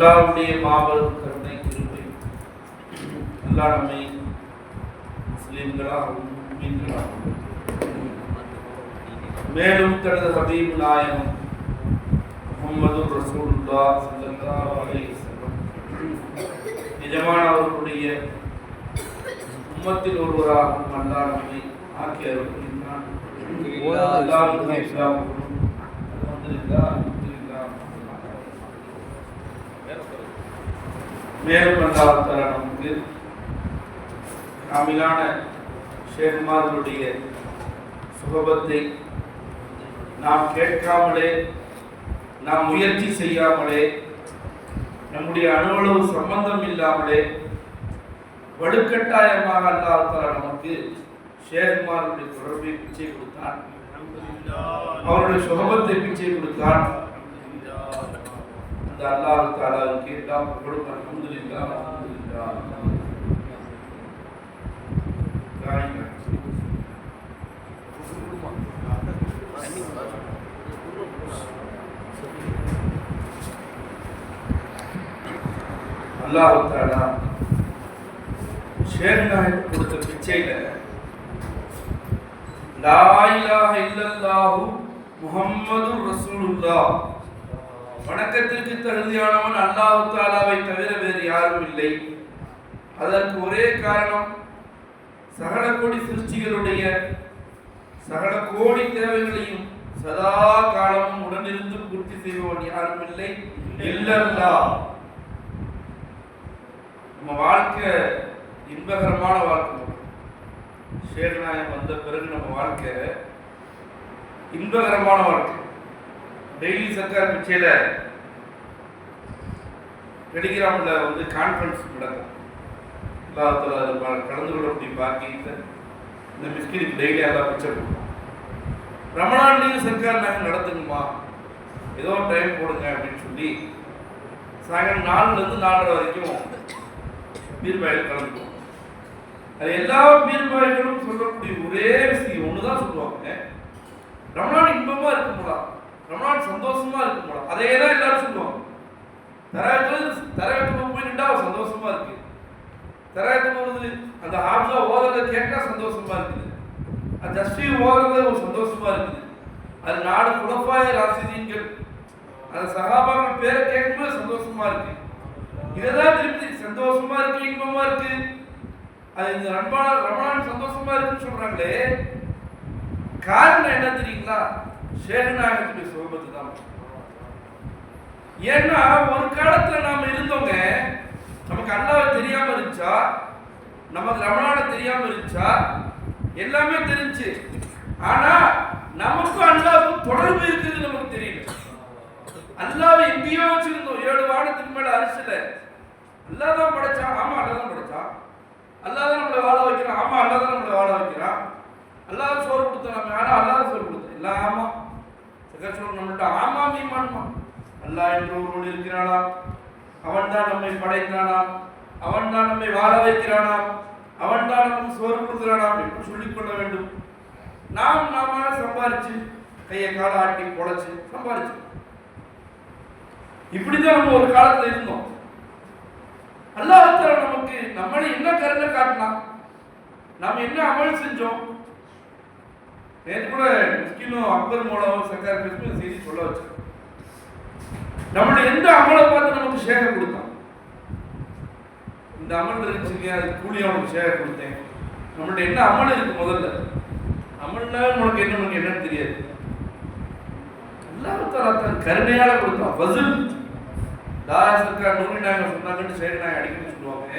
அல்லாஹ்வுடைய மாபெரும் கருணை கிருபை அல்லாஹ் நம்மை முஸ்லிம்களாகவும் முஃமின்களாகவும் மேலும் தனது ஹபீப் நாயகம் முஹம்மது ரசூலுல்லாஹ் ஸல்லல்லாஹு அலைஹி வஸல்லம் நிஜமான அவர்களுடைய உம்மத்தில் ஒருவராகவும் அல்லாஹ் நம்மை ஆக்கி அருள்கின்றான். மேலும் அல்லாஹ் தஆலா நமக்கு காமிலான ஷேகுமார்களுடைய சுகபத்தை நாம் கேட்காமலே, நாம் முயற்சி செய்யாமலே, நம்முடைய அணுவளவு சம்பந்தம் இல்லாமலே வலுக்கட்டாயமாக அல்லாஹ் தஆலா நமக்கு ஷேகுமார்களுடைய தொடர்பை பிச்சை கொடுத்தான். அவருடைய சுகபத்தை பிச்சை கொடுத்தான். அந்த அல்லாஹ் தஆலாவுக்கு எல்லா புகழும் அல்ஹம்துலில்லாஹ் அல்ஹம்துலில்லாஹ். அல்லாஹ் தஆலா ஷேகுநாயகம் கொடுத்த பிச்சையில லா இலாஹ இல்லல்லாஹு முஹம்மதுர் ரசூலுல்லாஹ், வணக்கத்திற்கு தகுதியானவன் அல்லாஹ் தஆலாவை தவிர வேறு யாரும் இல்லை. அதற்கு ஒரே காரணம், சகல கோடி சிருஷ்டிகளுடைய சகல கோடி தேவைகளையும் சதா காலமும் உடனிருந்து பூர்த்தி செய்பவன் யாரும் இல்லை இல்லல்லாஹ். நம்ம வாழ்க்கை இன்பகரமான வாழ்க்கை. ஷேகுநாயகம் வந்த பிறகு நம்ம வாழ்க்கை இன்பகரமான வாழ்க்கை. டெய்லி சர்க்கார் பிச்சையில டெலிகிராம்ல கான்ஃபரன்ஸ் நடக்கும். கலந்து கொள்ளக்கூடிய பாக்கியத்தை இந்த மிஸ்கினுக்கு டெய்லி எல்லாம் பிச்சை கொடுப்போம். ரமணான்லையும் சர்க்கார் நாங்கள் நடத்துங்கம்மா, ஏதோ டைம் போடுங்க அப்படின்னு சொல்லி சாயங்காலம் 4லேருந்து 4:30 வரைக்கும் பீர்பாயில் கலந்துக்குவோம். அது எல்லா பீர்பாய்களும் சொல்லக்கூடிய ஒரே விஷயம் ஒண்ணுதான் சொல்லுவாங்க, ரமணான் இன்பமா இருக்கும்டா, ரமணான் சந்தோஷமா இருக்கும்டா. அதே தான் எல்லாரும் சொல்லுவாங்க. தராயத்துல போயிட்டா சந்தோஷமா இருக்கு, தராயத்துல வருது அந்த ஆப்லா ஓதுறத கேட்டா சந்தோஷமா இருக்குது, அந்த ஜஸ்டி ஓதுறது ஒரு சந்தோஷமா இருக்குது, அது 4 குலஃபாய ராஷிதீன்கள் அந்த சஹாபாக்கள் பேரை கேட்கும்போது சந்தோஷமா இருக்கு. இதுதான் திருப்பி சந்தோஷமா இருக்கு, இன்பமா இருக்கு. அது இந்த ரமணான் சந்தோஷமா இருக்குன்னு சொல்றாங்களே, காரணம் என்ன தெரியுங்களா? ஷேகுநாயகத்துடைய சுகபத்து தான். ஏன்னா ஒரு காலத்துல நாம இருந்தோங்க, நமக்கு அல்லாஹ்வை தெரியாம இருந்துச்சா, நமக்கு ரமணானை தெரியாம இருந்துச்சா, எல்லாமே தெரிஞ்சு, ஆனா நமக்கும் அல்லாஹ்வுக்கும் தொடர்பு இருக்குது நமக்கு தெரியல. அல்லாஹ்வை எங்கேயோ வச்சிருந்தோம், 7 வானத்துக்கு மேல அரிசில. அல்லாஹ் தான் படைச்சான், ஆமா அல்லாஹ் தான் படைச்சான். அல்லாஹ் தான் நம்மளை வாழ வைக்கிறான், ஆமா அல்லாஹ் தான் நம்மளை வாழ வைக்கிறான். அல்லாஹ் சோறு கொடுத்தான், நம்ம யாரும் அல்லாஹ் சோறு கொடுத்தோம் இல்ல, ஆமா சகசோர் நம்மள்ட்ட ஆமா மீமான்மா. அல்லாஹ் என்று ஒருவன் இருக்கிறானாம், அவன் தான் நம்மை படைத்தானாம், அவன் தான் நம்மை வாழ வைக்கிறானாம், அவன் தான் நமக்கு சோறு கொடுக்கிறானாம் என்று சொல்லிக்கொள்ள வேண்டும். நாம சம்பாரிச்சு கையை கால ஆட்டி பொழைச்சு சம்பாரிச்சு இப்படிதான் நம்ம ஒரு காலத்துல இருந்தோம். அல்லாஹ் தஆலா நமக்கு நம்மளை என்ன கருணை காட்டினான், நாம என்ன அமல் செஞ்சோம். நேற்று கூட மிஸ்கினும் அக்பர் மௌலாவும் சர்க்கார் பேசும் செய்தி சொல்ல வச்சு, நம்மளுடைய எந்த அமலை பார்த்து நமக்கு ஷேக கொடுத்தான். இந்த அமல் இருந்துச்சுங்க, அது கூலி அவனுக்கு ஷேக கொடுத்தேன். நம்மளுடைய என்ன அமல் இருக்கு, முதல்ல அமல்னா உனக்கு என்னன்னு தெரியாது. அல்லாஹ் தஆலா தன் கருணையால கொடுத்தான். ஃபஸ்ல் தாரா சர்க்கார் நூரி நாயகம் சொன்னாங்கன்னு ஷேகுநாயகம் அடிக்கடி சொல்லுவாங்க,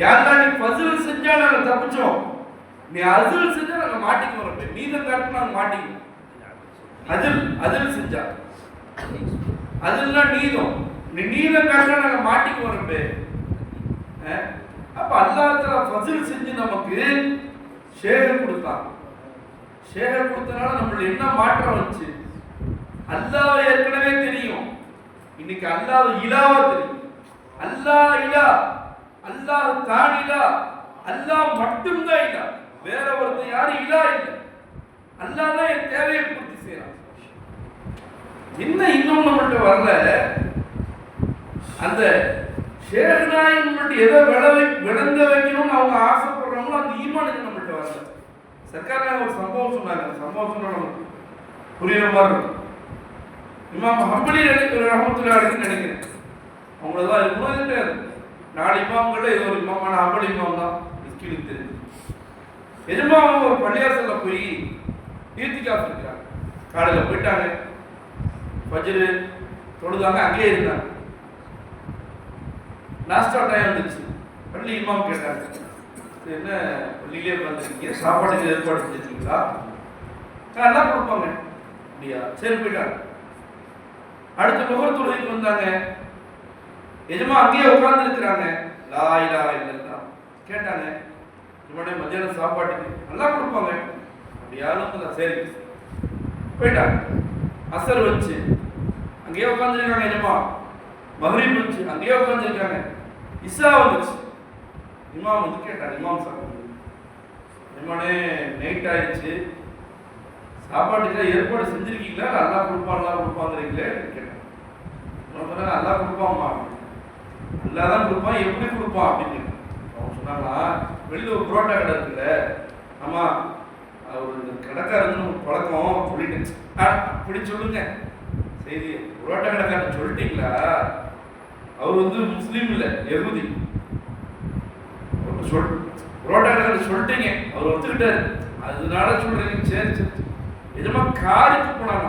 யாரா நீ ஃபஸ்ல் செஞ்சா நாங்க தப்பிச்சோம், நீ அஜல் செஞ்சா நாங்க மாட்டிக்கு வரோம், நீதம் காட்டினா நாங்க மாட்டிக்குவோம். அஜல் செஞ்சா அதெல்லாம் நீதம், நீ நீதம் காட்டினா நாங்க மாட்டிக்கு வரோம். அப்ப அல்லாஹ் தஆலா ஃபஸ்ல் செஞ்சு நமக்கு ஷேகர் கொடுத்தான். ஷேகர் கொடுத்தனால நம்மளுடைய என்ன மாற்றம் வந்துச்சு? அல்லாஹ் ஏற்கனவே தெரியும், இன்னைக்கு அல்லாஹ் இலாவா தெரியும். அல்லாஹ் இலா, அல்லாஹ் தான் இலா, அல்லாஹ் மட்டும்தான் இலா, வேற ஒருத்தர் யாரும் இலா இல்லை. அல்லாஹ் தான் என் தேவையை பூர்த்தி செய்யறான். இன்னும் நம்மள்ட்ட வரல. அந்த ஷேக் நாயகம் எதை விளங்க வைக்கணும்னு அவங்க ஆசைப்படுறாங்களோ அந்த ஈமான் நம்மள்கிட்ட வரல. சர்க்கார் ஒரு சம்பவம் சொன்னாங்க, சம்பவம் சொன்னா நமக்கு புரியுற மாதிரி இருக்கும். இமாம் ஹம்பலி ரஹ்மத்துல்லாஹி அலைஹி நினைக்கிறேன், அவங்களதான் இருக்கணும் கிடையாது. 4 இமாம்கள இது ஒரு இமாமான ஹம்பலி இமாம் தான் மிஸ்கினுக்கு தெரிஞ்சு. எஜமா அவங்க ஒரு பள்ளியாசல்ல போய் ஈத்திகாஃப் இருக்கிறாங்க. காலையில் போயிட்டாங்க, ஃபஜ்ர் தொழுதாங்க, அங்கேயே இருந்தாங்க. நாஸ்டா டைம் வந்துச்சு. பள்ளி இமாம் கேட்டாங்க, என்ன பள்ளியிலே உட்காந்துருக்கீங்க, சாப்பாடுக்கு ஏற்பாடு செஞ்சுருக்கீங்களா? நல்லா கொடுப்பாங்க. அப்படியா, சரி போயிட்டாங்க. அடுத்த முகர் தொழுகைக்கு வந்தாங்க. எஜமா அங்கேயே உட்கார்ந்து இருக்கிறாங்க. லா இலாஹா இல்லல்லாஹ் கேட்டாங்க. இவனே மத்தியானம் சாப்பாட்டுக்கு நல்லா கொடுப்பாங்க. அப்படியாலும் சரி போயிட்டாங்க. அசர் வச்சு அங்கேயே உட்காந்துருக்காங்க. எஜமா மகரீப் வச்சு அங்கேயே உட்காந்துருக்காங்க. இசா வந்துச்சு. இமாம் வந்து கேட்டாங்க, இமாம் சாப்பிட்டு இமானே நைட் ஆயிடுச்சு, சாப்பாட்டுக்கு ஏற்பாடு செஞ்சிருக்கீங்களா? நல்லா கொடுப்பாங்கிறீங்களே கேட்டேன். நல்லா கொடுப்பாம்மா, நல்லா தான் கொடுப்பான், எப்படி கொடுப்பான் அப்படின்னு. அவங்க சொன்னாங்களா, வெளியில் ஒரு புரோட்டா கடை இருக்குல்ல, ஆமாம் ஒரு கடைக்காரன்னு பழக்கம் சொல்லிட்டு. அப்படி சொல்லுங்க செய்தி. புரோட்டா கடைக்காரன் சொல்லிட்டீங்களா? அவர் வந்து முஸ்லீம் இல்லை, யஹூதி. புரோட்டா கடைக்காரன் சொல்லிட்டீங்க, அவர் ஒத்துக்கிட்டாரு, அதனால சொல்றீங்க. சரி சரி. எஜமா காருக்கு போனாங்க.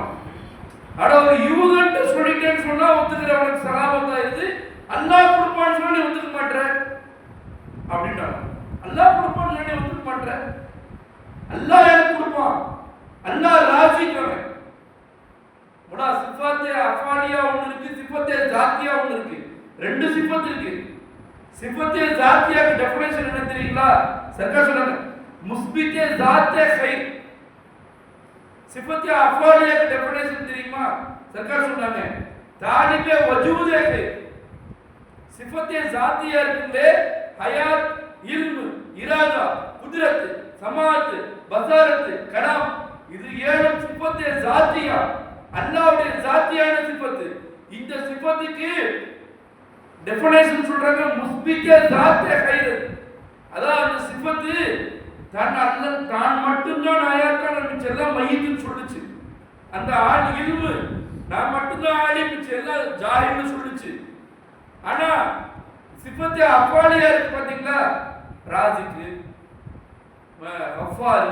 ஆனா ஒரு யூதன்ட்ட சொல்லிட்டேன்னு சொன்னா ஒத்துக்கிறவனுக்கு சலாமத்தா இருந்து அல்லாஹ் கொடுப்பான்னு சொல்லி ஒத்துக்க மாட்டேற அப்படின்றாங்க. அல்லாஹ் கொடுப்பான்னு சொல்லி ஒத்துக்க மாட்டேற. அல்லாஹ் எனக்கு கொடுப்பான், அல்லாஹ் ராஜிக்கவன். உடா சிஃபத்தே அஃபாலியா ஒன்று இருக்கு, சிஃபத்தே ஜாத்தியா ஒன்று இருக்கு. 2 சிஃபத் இருக்கு. சிஃபத்தே ஜாத்தியாக்கு டெஃபினேஷன் என்ன தெரியுங்களா? சர்க்கார் சொல்றாங்க, முஸ்பித்தே ஜாத்தே கைர். சிஃபத்தே அஃபாலியாக்கு டெஃபினேஷன் தெரியுமா? சர்க்கார் சொல்றாங்க, தாலிபே வஜூதே கைர். சிஃபத்தே ஜாத்தியா இருக்குல்ல, ஹயாத், இல்மு, இராதா, குத்ரத், சமாத், பஸாரத், கலாம், இது 7 சிஃபத்தே ஜாத்தியா, அல்லாஹ்வுடைய ஜாத்தியான சிஃபத். இந்த சிஃபத்துக்கு டெஃபினேஷன் சொல்றாங்க, முஸ்பித்தே ஜாத்தே கைர். அதான் அந்த சிஃபத்து தான் மட்டும்தான் ஆயாத்தான் மிச்சம் எல்லாம் மையத்துன்னு சொல்லுச்சு. அந்த ஆள் இல்மு, நான் மட்டும்தான் ஆளி, மிச்சம் எல்லாம் ஜாஹில்னு சொல்லுச்சு. ஆனா சிஃபத்தே அஃபாலியா இருக்கு பாத்தீங்களா? ராசிக்கு, கஃபார்,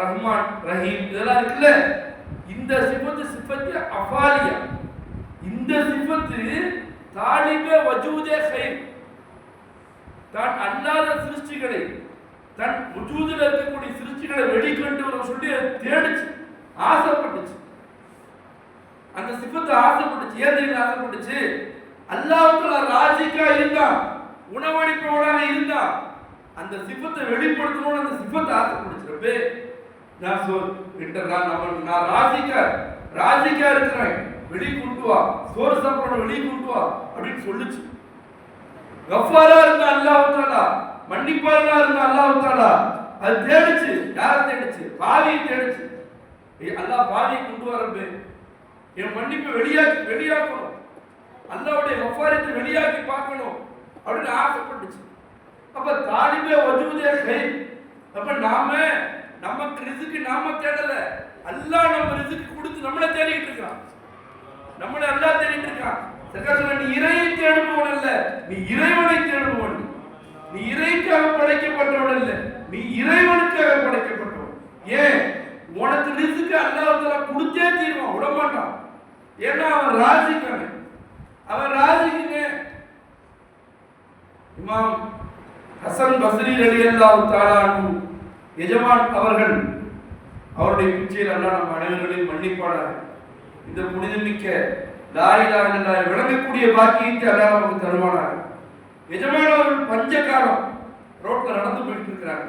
ரஹ்மான், ரஹீம், இதெல்லாம் இருக்குல்ல. இந்த சிஃபத்தே அஃபாலியா. இந்த சிஃபத்து தாலிபே வஜூதே கைர், தான் அல்லாத சிருஷ்டிகளை, தன் வஜூதில் இருக்கக்கூடிய சிருஷ்டிகளை வெளிக்கொண்டு வர சொல்லி தேடிச்சு, ஆசைப்பட்டுச்சு. அந்த சிஃபத்து ஆசைப்பட்டுச்சு. ஏன் தெரியுங்க ஆசைப்பட்டுச்சு? அல்லாஹ்வுல ராஜிக்கா இருந்தா, உணவளிப்பவனாக இருந்தா, அந்த சிஃபத்தை வெளிப்படுத்தணும்னு அந்த சிஃபத்தை ஆசைப்பட்டுச்சு. ரப்பே நான் ராஜிக்கா இருக்கிறேன், வெளியே கொண்டு வா, சோறு சாப்பிடணும், வெளியே கொண்டு வா அப்படின்னு சொல்லுச்சு. கஃபாரா இருந்த அல்லாஹ் தஆலா, மன்னிப்பாளனா இருந்த அல்லாஹ் தஆலா அது தேடிச்சு. யாரை தேடிச்சு? பாவியை தேடிச்சு. அல்லாஹ் பாவியை கொண்டு வரப்பே, என் மன்னிப்பை வெளியாக்கணும், அல்லாஹ்வுடைய கஃபாரத்தை வெளியாக்கி பார்க்கணும் அப்படின்னு ஆசைப்பட்டுச்சு. அப்ப தாலிபே வஜூதே கைர். அப்ப நமக்கு ரிஸ்க் நாம தேடல, அல்லாஹ் நம்ம ரிஸ்க் கொடுத்து நம்மளை தேடிட்டு இருக்கான். நம்மளை அல்லாஹ் தேடிட்டு இருக்கான். நீ இறையை தேடுபவன் அல்ல, நீ இறைவனை தேடுபவன். நீ இறைக்காக படைக்கப்பட்டவன் அல்ல, நீ இறைவனுக்காக படைக்கப்பட்டவன். ஏன்? உனக்கு ரிஸ்க் அல்லாஹ் கொடுத்தே தீருவான், விட மாட்டான். ஏன்னா அவன் ராஜிக்கான, அவன் ராஜிக்குங்க. இமாம் ஹசன் பஸ்ரி ரலியல்லாஹு தஆலா அன்ஹு எஜமான் அவர்கள், அவருடைய பிச்சையில் அல்லாஹ் நம் அனைவர்களையும் மன்னிப்பானாக. இந்த புனிதமிக்க லா இலாஹா இல்லல்லாஹ் விளங்கக்கூடிய பாக்கியத்தை அல்லாஹ் நமக்கு தருவானாக. எஜமான் அவர்கள் பஞ்ச காலம் ரோட்ல நடந்து போயிட்டு இருக்கிறாங்க.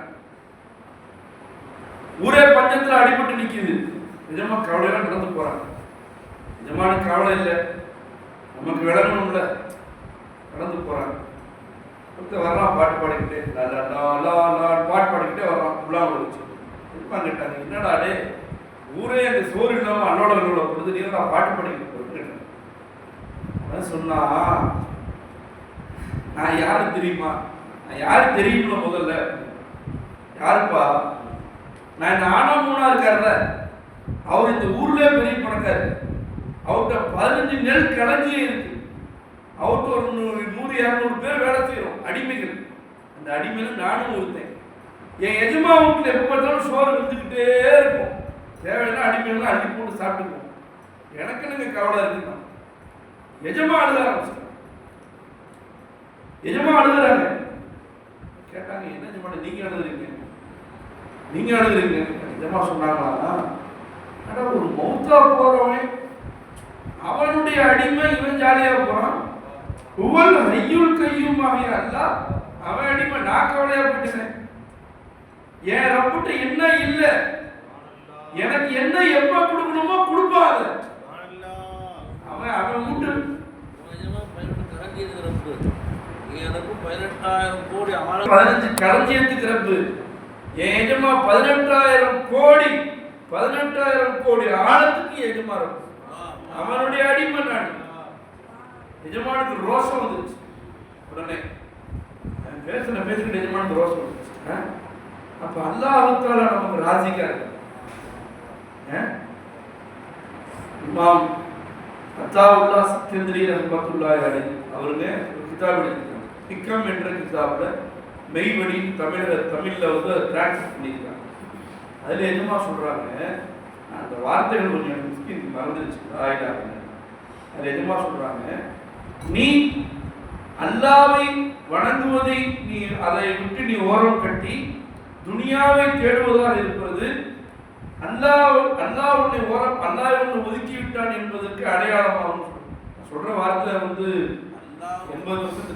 ஊரே பஞ்சத்துல அடிபட்டு நிக்குது. எஜமான் கவலையோட நடந்து போறாங்க. எஜமானுக்கு கவலை இல்லை, நமக்கு விளங்கணும்ல, நடந்து போறாங்க. வர்றான் பாட்டு பாடிக்கிட்டே, பாட்டு பாடிக்கிட்டே வர்றான். உள்ளாம வச்சு கேட்டாங்க, என்னடா டே ஊரே அந்த சோறு இல்லாம அன்னோட பொழுது நீங்க பாட்டு பாடிக்கிட்டு சொன்னா, நான் யாரு தெரியுமா? நான் யாரு தெரியுமா? முதல்ல யாருப்பா? நான் இந்த ஆனாமூனா இருக்காருல்ல, அவர் இந்த ஊர்லயே பெரிய பணக்காரு. அவர்கிட்ட 15 நெல் களஞ்சியம் இருக்கு. அவர்கிட்ட ஒரு 100-200 பேர் வேலை செய்யறோம், அடிமைகள். அந்த அடிமையில நானும் ஒருத்தேன். என் எஜமா வீட்டுல எப்ப பார்த்தாலும் சோறு வந்துக்கிட்டே இருக்கும். தேவையான அடிமைகள் அள்ளி போட்டு சாப்பிட்டுக்குவோம். எனக்கு நீங்க கவலை இருக்குன்னா எஜமா அழுத ஆரம்பிச்சிட்டாங்க. எஜமா அழுகுறாங்க. கேட்டாங்க, என்ன எஜமா நீங்க அழுதுறீங்க? நீங்க அழுதுறீங்க? எஜமா சொன்னாங்களா, ஆனா ஒரு மௌத்தா போறவன் அவனுடைய அடிமை இவன் ஜாலியா போறான். உவல் ஹய்யுல் கய்யூமாகிய அல்லாஹ் அவன் அடிமை, நான் கவலையா போயிட்டேன். என் ரப்புட்ட என்ன இல்ல, எனக்கு என்ன எப்ப கொடுக்கணுமோ கொடுப்பாத. அவன் அவன் மூட்டு 18,000 கோடி 15 களஞ்சியத்துக்கு ரப்பு. என் எஜமா 18,000 கோடி 18,000 கோடி ஆழத்துக்கு எஜமா ரப்பு. அவனுடைய அடிமை நான். எஜமானுக்கு ரோஷம் வந்துருச்சு. உடனே பேசுகிற எஜமானுக்கு ரோஷம் வந்துருச்சு. அப்ப அல்லாஹ்வுத்தாலா நமக்கு ராசிக்கா இருக்கு. இமாம் அத்தாவுல்லாஹ் சிக்கந்தரி ரஹ்மத்துல்லாஹி அலைஹி அவருங்க ஒரு கிதாப் எழுதியிருக்காங்க. ஹிக்கம் என்ற கிதாப்ல மெய்வழி தமிழ்ல வந்து டிரான்ஸ்லேட் பண்ணியிருக்காங்க. அதுல என்னமா சொல்றாங்க, அந்த வார்த்தைகள் கொஞ்சம் மிஸ்கின் மறந்துருச்சு. அதுல என்னமா சொல்றாங்க, நீ அல்லாஹ்வை வணங்குவதை நீ அதை விட்டு நீ ஓரம் கட்டி துனியாவை தேடுவதாக இருப்பது அல்லாஹ் உன்னை ஒதுக்கி விட்டான் என்பதற்கு அடையாளமாகும். சொல்ற வார்த்தை வந்து 80%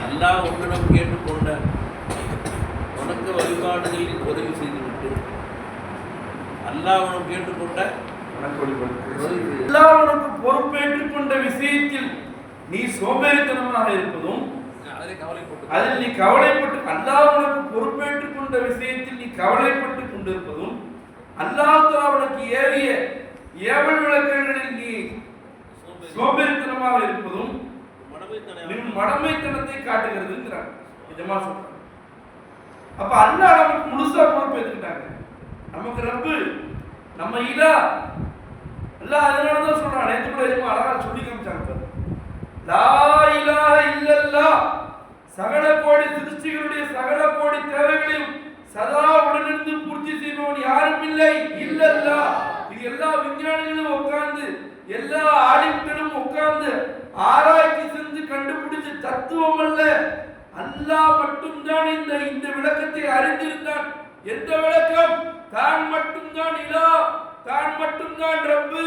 அல்லாஹ் உன்னிடம் கேட்டுக்கொண்ட உனக்கு வழிபாடுகளில் உதவி செய்துவிட்டு அல்லாஹ் உனக்கு கேட்டுக்கொண்ட அல்லாஹ் உனக்கு பொறுப்பேற்றுக் கொண்ட விஷயத்தில் நீ சோம்பேறித்தனமாக இருப்பதும், அதில் நீ கவலைப்பட்டு அல்லாஹ் உனக்கு பொறுப்பேற்றுக் கொண்ட விஷயத்தில் நீ கவலைப்பட்டு கொண்டிருப்பதும், அல்லாஹ் உனக்கு ஏவிய ஏவல் விளக்கங்களில் நீ சோம்பேறித்தனமாக இருப்பதும் மடமைத்தனத்தை காட்டுகிறதுங்கிறாங்க. நிஜமா சொல்றாங்க. அப்ப அல்லாஹ் நமக்கு முழுசா பொறுப்பேற்றுக்கிட்டாங்க. நமக்கு ரப்பு, நம்ம இலா அல்லாஹ். அதனாலதான் சொல்றான், நேற்று கூட எதுவும் அழகா சொல்லி காமிச்சாங்க. லா இலாஹ இல்லல்லாஹ், சகல கோடி சிருஷ்டிகளுடைய சகல கோடி தேவைகளையும் சதா உடனிருந்து பூர்த்தி செய்பவன் யாரும் இல்லை இல்லல்லாஹ். இது எல்லா விஞ்ஞானிகளும் உட்கார்ந்து எல்லா ஆலிம்களும் உட்கார்ந்து ஆராய்ச்சி செஞ்சு கண்டுபிடிச்ச தத்துவம் அல்ல. அல்லாஹ் மட்டும்தான் இந்த விளக்கத்தை அறிந்திருந்தான். எந்த விளக்கம்? தான் மட்டும்தான் இலா, தான் மட்டும்தான் ரப்பு,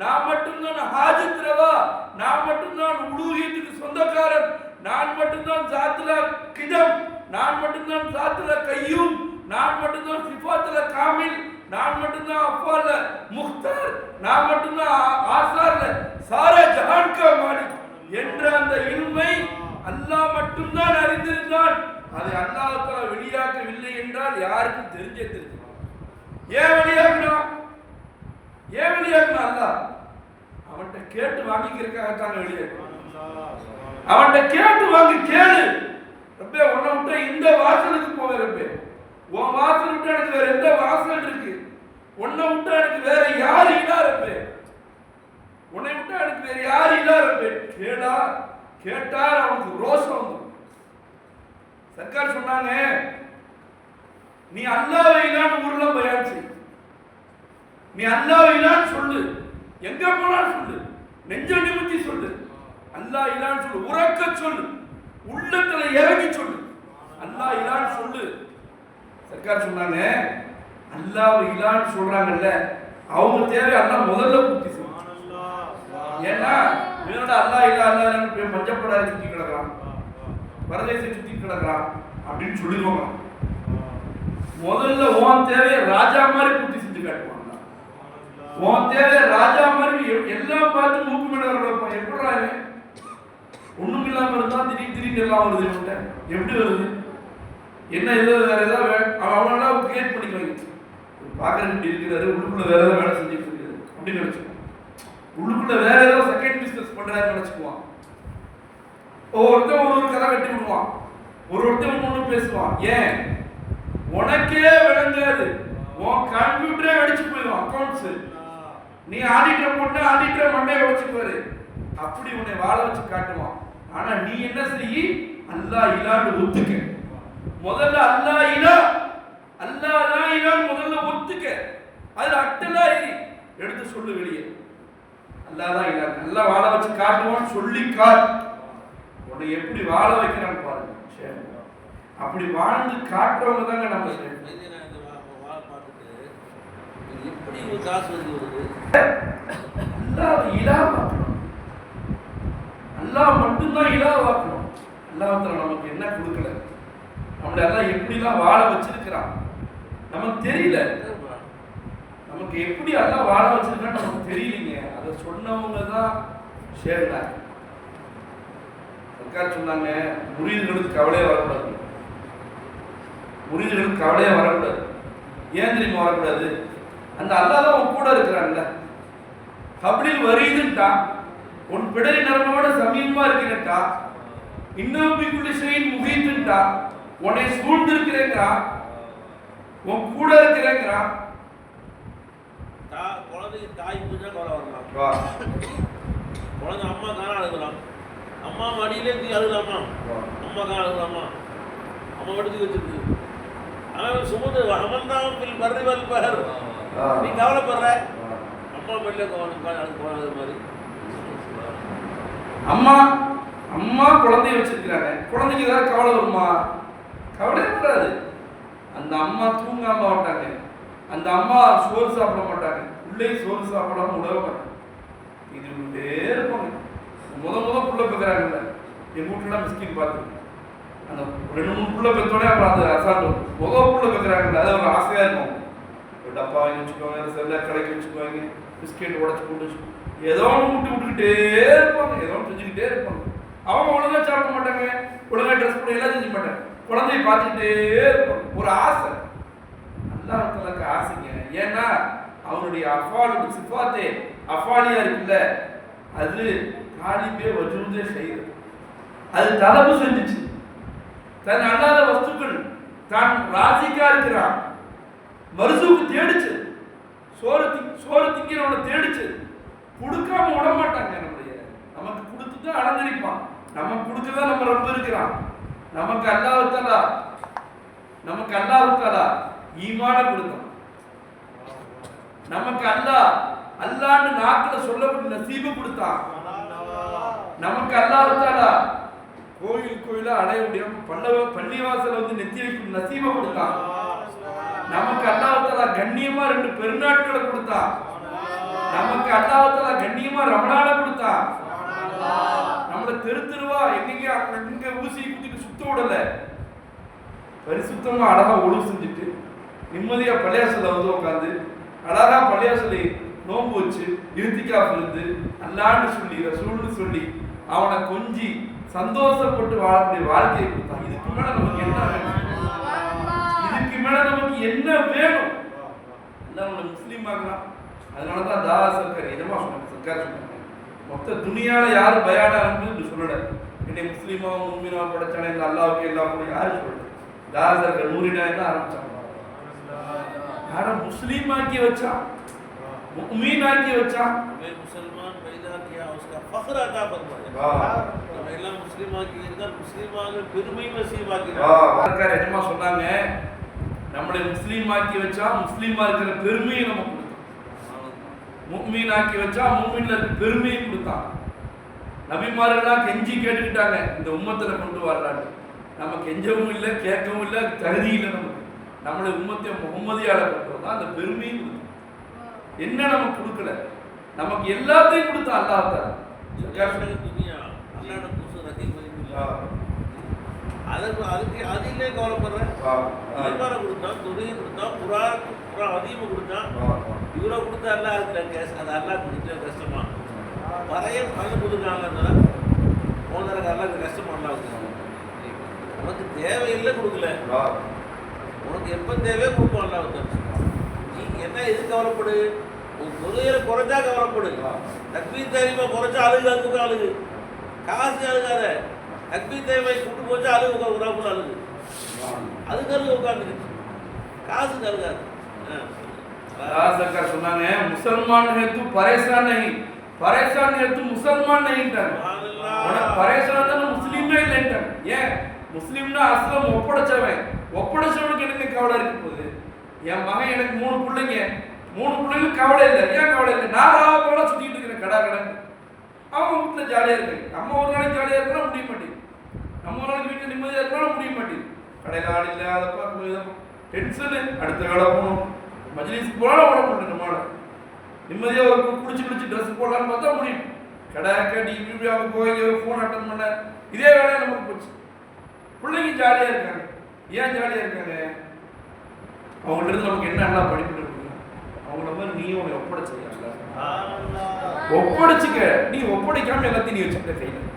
நான் மட்டும்தான் ஹாஜத் ரவா, நான் மட்டும்தான் உலூஹியத்துக்கு சொந்தக்காரன், நான் மட்டும்தான் ஜாத்துல கிதம், நான் மட்டும்தான் ஜாத்துல கையூம், நான் மட்டும்தான் சிஃபாத்துல காமில், நான் மட்டும்தான் அஃபால முக்தார், நான் மட்டும்தான் ஆசார்ல சாரே ஜஹான் கா மாலிக் என்ற அந்த இல்மை அல்லாஹ் மட்டும்தான் அறிந்திருந்தான். அதை அல்லாஹ் தஆலா வெளியாக்கவில்லை என்றால் யாருக்கும் தெரிஞ்சே தெரியும். ஏன் வெளியாக்கணும்? ஏன் வெளியாக்கணும்? அல்லாஹ் அவன்கிட்ட கேட்டு வாங்கிக்கிறதுக்காகத்தான் வெளியாக்கணும். அவன்கிட்ட கேட்டு வாங்கி கேளு. ரப்பே உன்னை விட்டு இந்த வாசலுக்கு போவேன் ரப்பே, உன் வாசல் விட்டு எனக்கு வேற எந்த வாசல் இருக்கு? உன்னை விட்டு எனக்கு வேற யாரு இல்லா ரப்பே, உன்னை விட்டு எனக்கு வேற யாரு இல்லா ரப்பே. கேட்டா அவனுக்கு ரோஷம் வந்து. சர்க்கார் சொன்னாங்க, நீ அல்லாஹ்வை இல்லான்னு ஊர்ல பயான் செய், நீ அல்லாஹ்வை இல்லான்னு சொல்லு, எங்க போனாலும் சொல்லு, நெஞ்ச நிமித்தி சொல்லு, அல்லாஹ் இல்லான்னு சொல்லு, உறக்க சொல்லு, உள்ளத்துல இறங்கி சொல்லு, அல்லாஹ் இல்லான்னு சொல்லு. சர்க்கார் சொன்னாங்க, அல்லாஹ் இல்லான்னு சொல்றாங்கல்ல, அவங்க தேவை அல்லாஹ் முதல்ல பூர்த்தி செய்யும். ஏன்னா இவனோட அல்லாஹ் இல்லா அல்லாஹ் மஞ்சப்படாத சுத்தி கிடக்குறான், பரதேசை சுத்தி கிடக்குறான் அப்படின்னு சொல்லிடுவாங்க. முதல்ல உன் தேவையை ராஜா மாதிரி பூர்த்தி செஞ்சு காட்டுவாங்க. உன் தேவை ராஜா மாதிரி எல்லாம் பார்த்து மூக்கு மேல வைப்பான். எப்படா ஒண்ணும் இல்லாம இருந்தா திடீர்னு எல்லாம் வருது, எப்படி வருது? என்ன ஏதோ வேற ஏதாவது அவனெல்லாம் கிரியேட் பண்ணிக்குவாங்க. பார்க்கறதுக்கு இருக்கிறாரு, உள்ளுக்குள்ள வேற ஏதாவது வேலை செஞ்சுட்டு இருக்காரு அப்படின்னு வச்சுக்கோங்க. உள்ளுக்குள்ள வேற ஏதோ செகண்ட் பிசினஸ் பண்றாருன்னு நினைச்சுக்குவான். ஒவ்வொருத்தன் ஒரு கதை கட்டி விடுவான், ஒருத்தன் ஒன்று பேசுவான். ஏன் உனக்கே விளங்காது, உன் கம்ப்யூட்டரே வெடிச்சு போயிடும். அக்கௌண்ட்ஸ் நீ ஆடிட்டர் போட்டு ஆடிட்டர் மண்டையை உடைச்சுக்குவாரு, அப்படி உன்னை வாழ வச்சு காட்டுவான். ஆனா நீ என்ன செய்யி, அல்லாஹ் இலான்னு ஒத்துக்க. முதல்ல அல்லாஹ் இலா, அல்லாஹ் தான் இலான்னு முதல்ல ஒத்துக்க. அதுல அட்டலா எடுத்து சொல்லு வெளியே, அல்லாஹ் தான் இலா, நல்லா வாழ வச்சு காட்டுவான்னு சொல்லி காட்டு. உன்னை எப்படி வாழ வைக்கிறான்னு பாருங்க. அப்படி வாழ்ந்து காட்டுறவங்க தாங்க நம்ம எப்படி ஒரு காசு வருது. அல்லாஹ் இலாவாக்கணும், அல்லாஹ் மட்டும்தான் இலாவாக்கணும். அல்லாஹ்வுத்தாலா நமக்கு என்ன கொடுக்கல, நம்மளை எல்லாம் எப்படிலாம் வாழ வச்சிருக்கிறான் நமக்கு தெரியல. நமக்கு எப்படி அல்லாஹ் வாழ வச்சிருக்கான்னு நமக்கு தெரியலீங்க. அதை சொன்னவங்க தான் சேர்ந்தாங்க. சர்க்கார் சொன்னாங்க, முரீதுகளுக்கு கவலையே வரக்கூடாது, முரீதுகளுக்கு கவலையே வரக்கூடாது. ஏன் தெரியுமா வரக்கூடாது? அந்த அல்லாஹ் தான் உன் கூட இருக்கிறான்ல. கபலில் வரீதுன்ட்டா, உன் பிடரி நரம்போட சமீபமா இருக்கிறேன்டா, இன்னொரு செய்யின் முகீத்துன்ட்டா, உன்னை சூழ்ந்திருக்கிறேங்கிறா, உன் கூட இருக்கிறேங்கிறா. குழந்தைக்கு தாய் பூஜா கவலை வரலாம். குழந்தை அம்மா காண அழுகலாம், அம்மா மடியிலே தூக்கி அழுகலாமா, அம்மா காண அழுகலாமா, அம்மா எடுத்து வச்சிருக்கு. அவன் சுமந்து அவன் தான் பர்றி வல்பர், நீ கவலைப்படுற அம்மா மடியில அது மாதிரி. அம்மா அம்மா குழந்தைய வச்சிருக்கிறாங்க, குழந்தைக்கு ஏதாவது கவலை வருமா? கவலையே வராது. அந்த அம்மா தூங்காம மாட்டாங்க, அந்த அம்மா சோறு சாப்பிட மாட்டாங்க, உள்ளே சோறு சாப்பிடாம உடவே மாட்டாங்க. இது விட்டே இருப்பாங்க. முத புள்ள பெற்கிறாங்கல்ல, என் வீட்டுலாம் மிஸ்கின் பார்த்து அந்த 2-3 புள்ள பெற்றோடனே அப்புறம் அந்த அசால்ட் முத புள்ள பெற்கிறாங்கல்ல, அது ஒரு ஆசையா இருக்கும். ஒரு டப்பா வாங்கி வச்சுக்குவாங்க, செல்ல கடைக்கு வச்சுக்குவாங்க, பிஸ்கெட் உடச்சு போட்டு ஏதோ ஒன்று விட்டுக்கிட்டே இருப்பாங்க, ஏதோ ஒன்று செஞ்சுக்கிட்டே இருப்பாங்க. அவங்க ஒழுங்கா சாப்பிட மாட்டாங்க, ஒழுங்கா ட்ரெஸ் போட எல்லாம் செஞ்சு மாட்டாங்க, குழந்தைய பார்த்துக்கிட்டே இருப்பாங்க. ஒரு ஆசை, அல்லாஹ்வுக்கு ஆசைங்க. ஏன்னா அவனுடைய அஃபாலுடைய சிஃபாத்தே அஃபாலியா இருக்குல்ல, அது காலிபே வஜூதே செய்யுது. அது தலபு செஞ்சுச்சு, தன் அல்லாத வஸ்துக்கள் தான் ராசிக்கா இருக்கிறான், மருசுக்கு தேடிச்சு, சோறு திங்கிறவனை தேடிச்சு, கொடுக்காம விட மாட்டாங்க. நம்முடைய நமக்கு கொடுத்துதான் அலங்கரிப்பான், நமக்கு கொடுக்கதான் நம்ம ரொம்ப இருக்கிறான். நமக்கு அல்லாஹ்வுத்தாலா ஈமான கொடுத்தான். நமக்கு அல்லாஹ்னு நாக்குல சொல்லப்பட்ட நசீபு கொடுத்தான். நமக்கு அல்லாஹ்வுத்தாலா கோயிலா அடைய முடியாம பள்ளிவாசல வந்து நெத்தி வைக்கும் நசீபை கொடுத்தான். நமக்கு அல்லாஹ்வுத்தாலா கண்ணியமா 2 பெருநாட்களை கொடுத்தான். நமக்கு அல்லாஹ்வுத்தாலா கண்ணியமா ரமணான கொடுத்தான். நம்மள தெருவா எங்க ஊசி குத்திட்டு சுத்த விடல, பரிசுத்தமா அழகா ஒழுங்கு செஞ்சுட்டு நிம்மதியா பள்ளியாசல வந்து உட்காந்து அழகா பள்ளியாசலை நோன்பு வச்சு இறுதிக்காக இருந்து அல்லான்னு சொல்லி ரசூல்னு சொல்லி அவனை கொஞ்சி சந்தோஷப்பட்டு வாழக்கூடிய வாழ்க்கையை கொடுத்தான். இதுக்கு மேல நமக்கு என்ன வேணும்? இதுக்கு மேல நமக்கு என்ன வேணும்? நம்மளை முஸ்லீம் ஆகலாம். அதனாலதான் தாரா சர்க்கார் இதமா சொன்னாங்க. சர்க்கார் சொன்னாங்க, மொத்த துணியால யாரும் பயானா இருந்து சொல்லல, என்னை முஸ்லீமாவும் முஸ்லீமாவும் படைச்சானே இந்த அல்லாவுக்கு எல்லா கூட யாரும் சொல்லல. தாரா சர்க்கார் 100 தான் ஆரம்பிச்சாங்க. யார முஸ்லீம் ஆக்கி வச்சான், முஃமின் ஆக்கி வச்சான். முஸ்லிமான் पैदा किया उसका फख्र अता फरमाया. நம்ம எல்லாம் முஸ்லிம் ஆக்கி இருந்தால் முஸ்லிமாக பெருமை நசீபாக்கிறார். சர்க்கார் என்னமா சொன்னாங்க, நம்மளை முஸ்லீம் ஆக்கி வச்சா முஸ்லீமா இருக்கிற பெருமையை நமக்கு கொடுத்தான். முஃமின் ஆக்கி வச்சா முஃமின்ல இருக்கிற பெருமையை கொடுத்தான். நபிமார்கள்லாம் கெஞ்சி கேட்டுக்கிட்டாங்க இந்த உம்மத்துல கொண்டு வரலான்னு. நம்ம கெஞ்சவும் இல்லை, கேட்கவும் இல்லை, தகுதி இல்லை. நமக்கு நம்மளை உம்மத்தை முகம்மதியால கொண்டு அந்த பெருமையும் கொடுத்தான். என்ன நமக்கு கொடுக்கல, நமக்கு எல்லாத்தையும் கொடுத்தான் அல்லாஹ்வுத்தாலா. துனியா அல்லாஹ்வோட குசு ரஹீம் அதுக்கு அதிலே கவலைப்படுறேன். ஈமானை கொடுத்தான், துணியை கொடுத்தான், குரான் அதிகமாக கொடுத்தான். இவ்வளோ கொடுத்தா அல்லாஹ் இருக்கிற கேஸ், அது அல்லாஹ் கொடுத்த கஷ்டமா பறைய பல கொடுக்குறாங்க. போனதுக்கு அல்லாஹ் கஷ்டமா அல்லாஹ் உனக்கு தேவையில்லை கொடுக்கல, உனக்கு எப்போ தேவையோ கொடுப்போம் அல்லாஹ். நீ என்ன எது கவலைப்படு, தொழுகையில குறைஞ்சா கவலைப்படு. தக்பீர் தஹ்ரீமை குறைச்சா அழுகு அழுகு. காசு அழுகாத. தக்பீர் தஹ்ரீமை கூட்டு போச்சா அழுகு அழுகு. அதுக்கு அழுகு உட்காந்துக்கிச்சு. காசு அழுகாது. सरकार சொன்னாங்க मुसलमान है तू परेशान नहीं, परेशान है तू मुसलमान नहीं ட்டாங்க. உனக்கு பரேஷான் தான் முஸ்லிமே இல்லைன்ட்டாங்க. ஏன் முஸ்லிம்னா அஸ்லம் ஒப்படைச்சவனுக்கு எனக்கு கவலை இருக்கு போகுது. என் மகன் எனக்கு 3 பிள்ளைங்க, 3 பிள்ளைங்களுக்கு கவலை இல்லை. ஏன் கவலை இல்லை? நான் ராவ சுத்திட்டு இருக்கிறேன் கடை அவங்க வீட்டில் ஜாலியாக இருக்கு. நம்ம ஒரு நாளைக்கு ஜாலியாக இருக்கலாம் முடிய மாட்டேங்குது. நம்ம ஒரு நாளைக்கு வீட்டில் நிம்மதியாக இருக்கலாம் முடிய மாட்டேங்குது. கடையில் ஆள் இல்லை, அதை பார்க்கணும், டென்ஷனு, அடுத்த வேலை போகணும், மஜ்லிஸ்க்கு போனாலும் ஓட முடியும். நம்மளால நிம்மதியாக ஒரு குடிச்சு ட்ரெஸ் போடலான்னு பார்த்தா முடியும். கடை கட்டி இப்படி அவங்க போய் ஃபோன் அட்டன் பண்ண இதே வேலையை நமக்கு போச்சு. பிள்ளைங்க ஜாலியாக இருக்காங்க. ஏன் ஜாலியாக இருக்காங்க? அவங்கள்ட்ட இருந்து நமக்கு என்ன நல்லா படிப்பு இருக்குங்க. அவங்கள மாதிரி நீ உன்னை ஒப்படைச்சிருக்க, ஒப்படைச்சிக்க. நீ ஒப்படைக்காம எல்லாத்தையும் நீ வச்சுக்கிட்ட கையில்.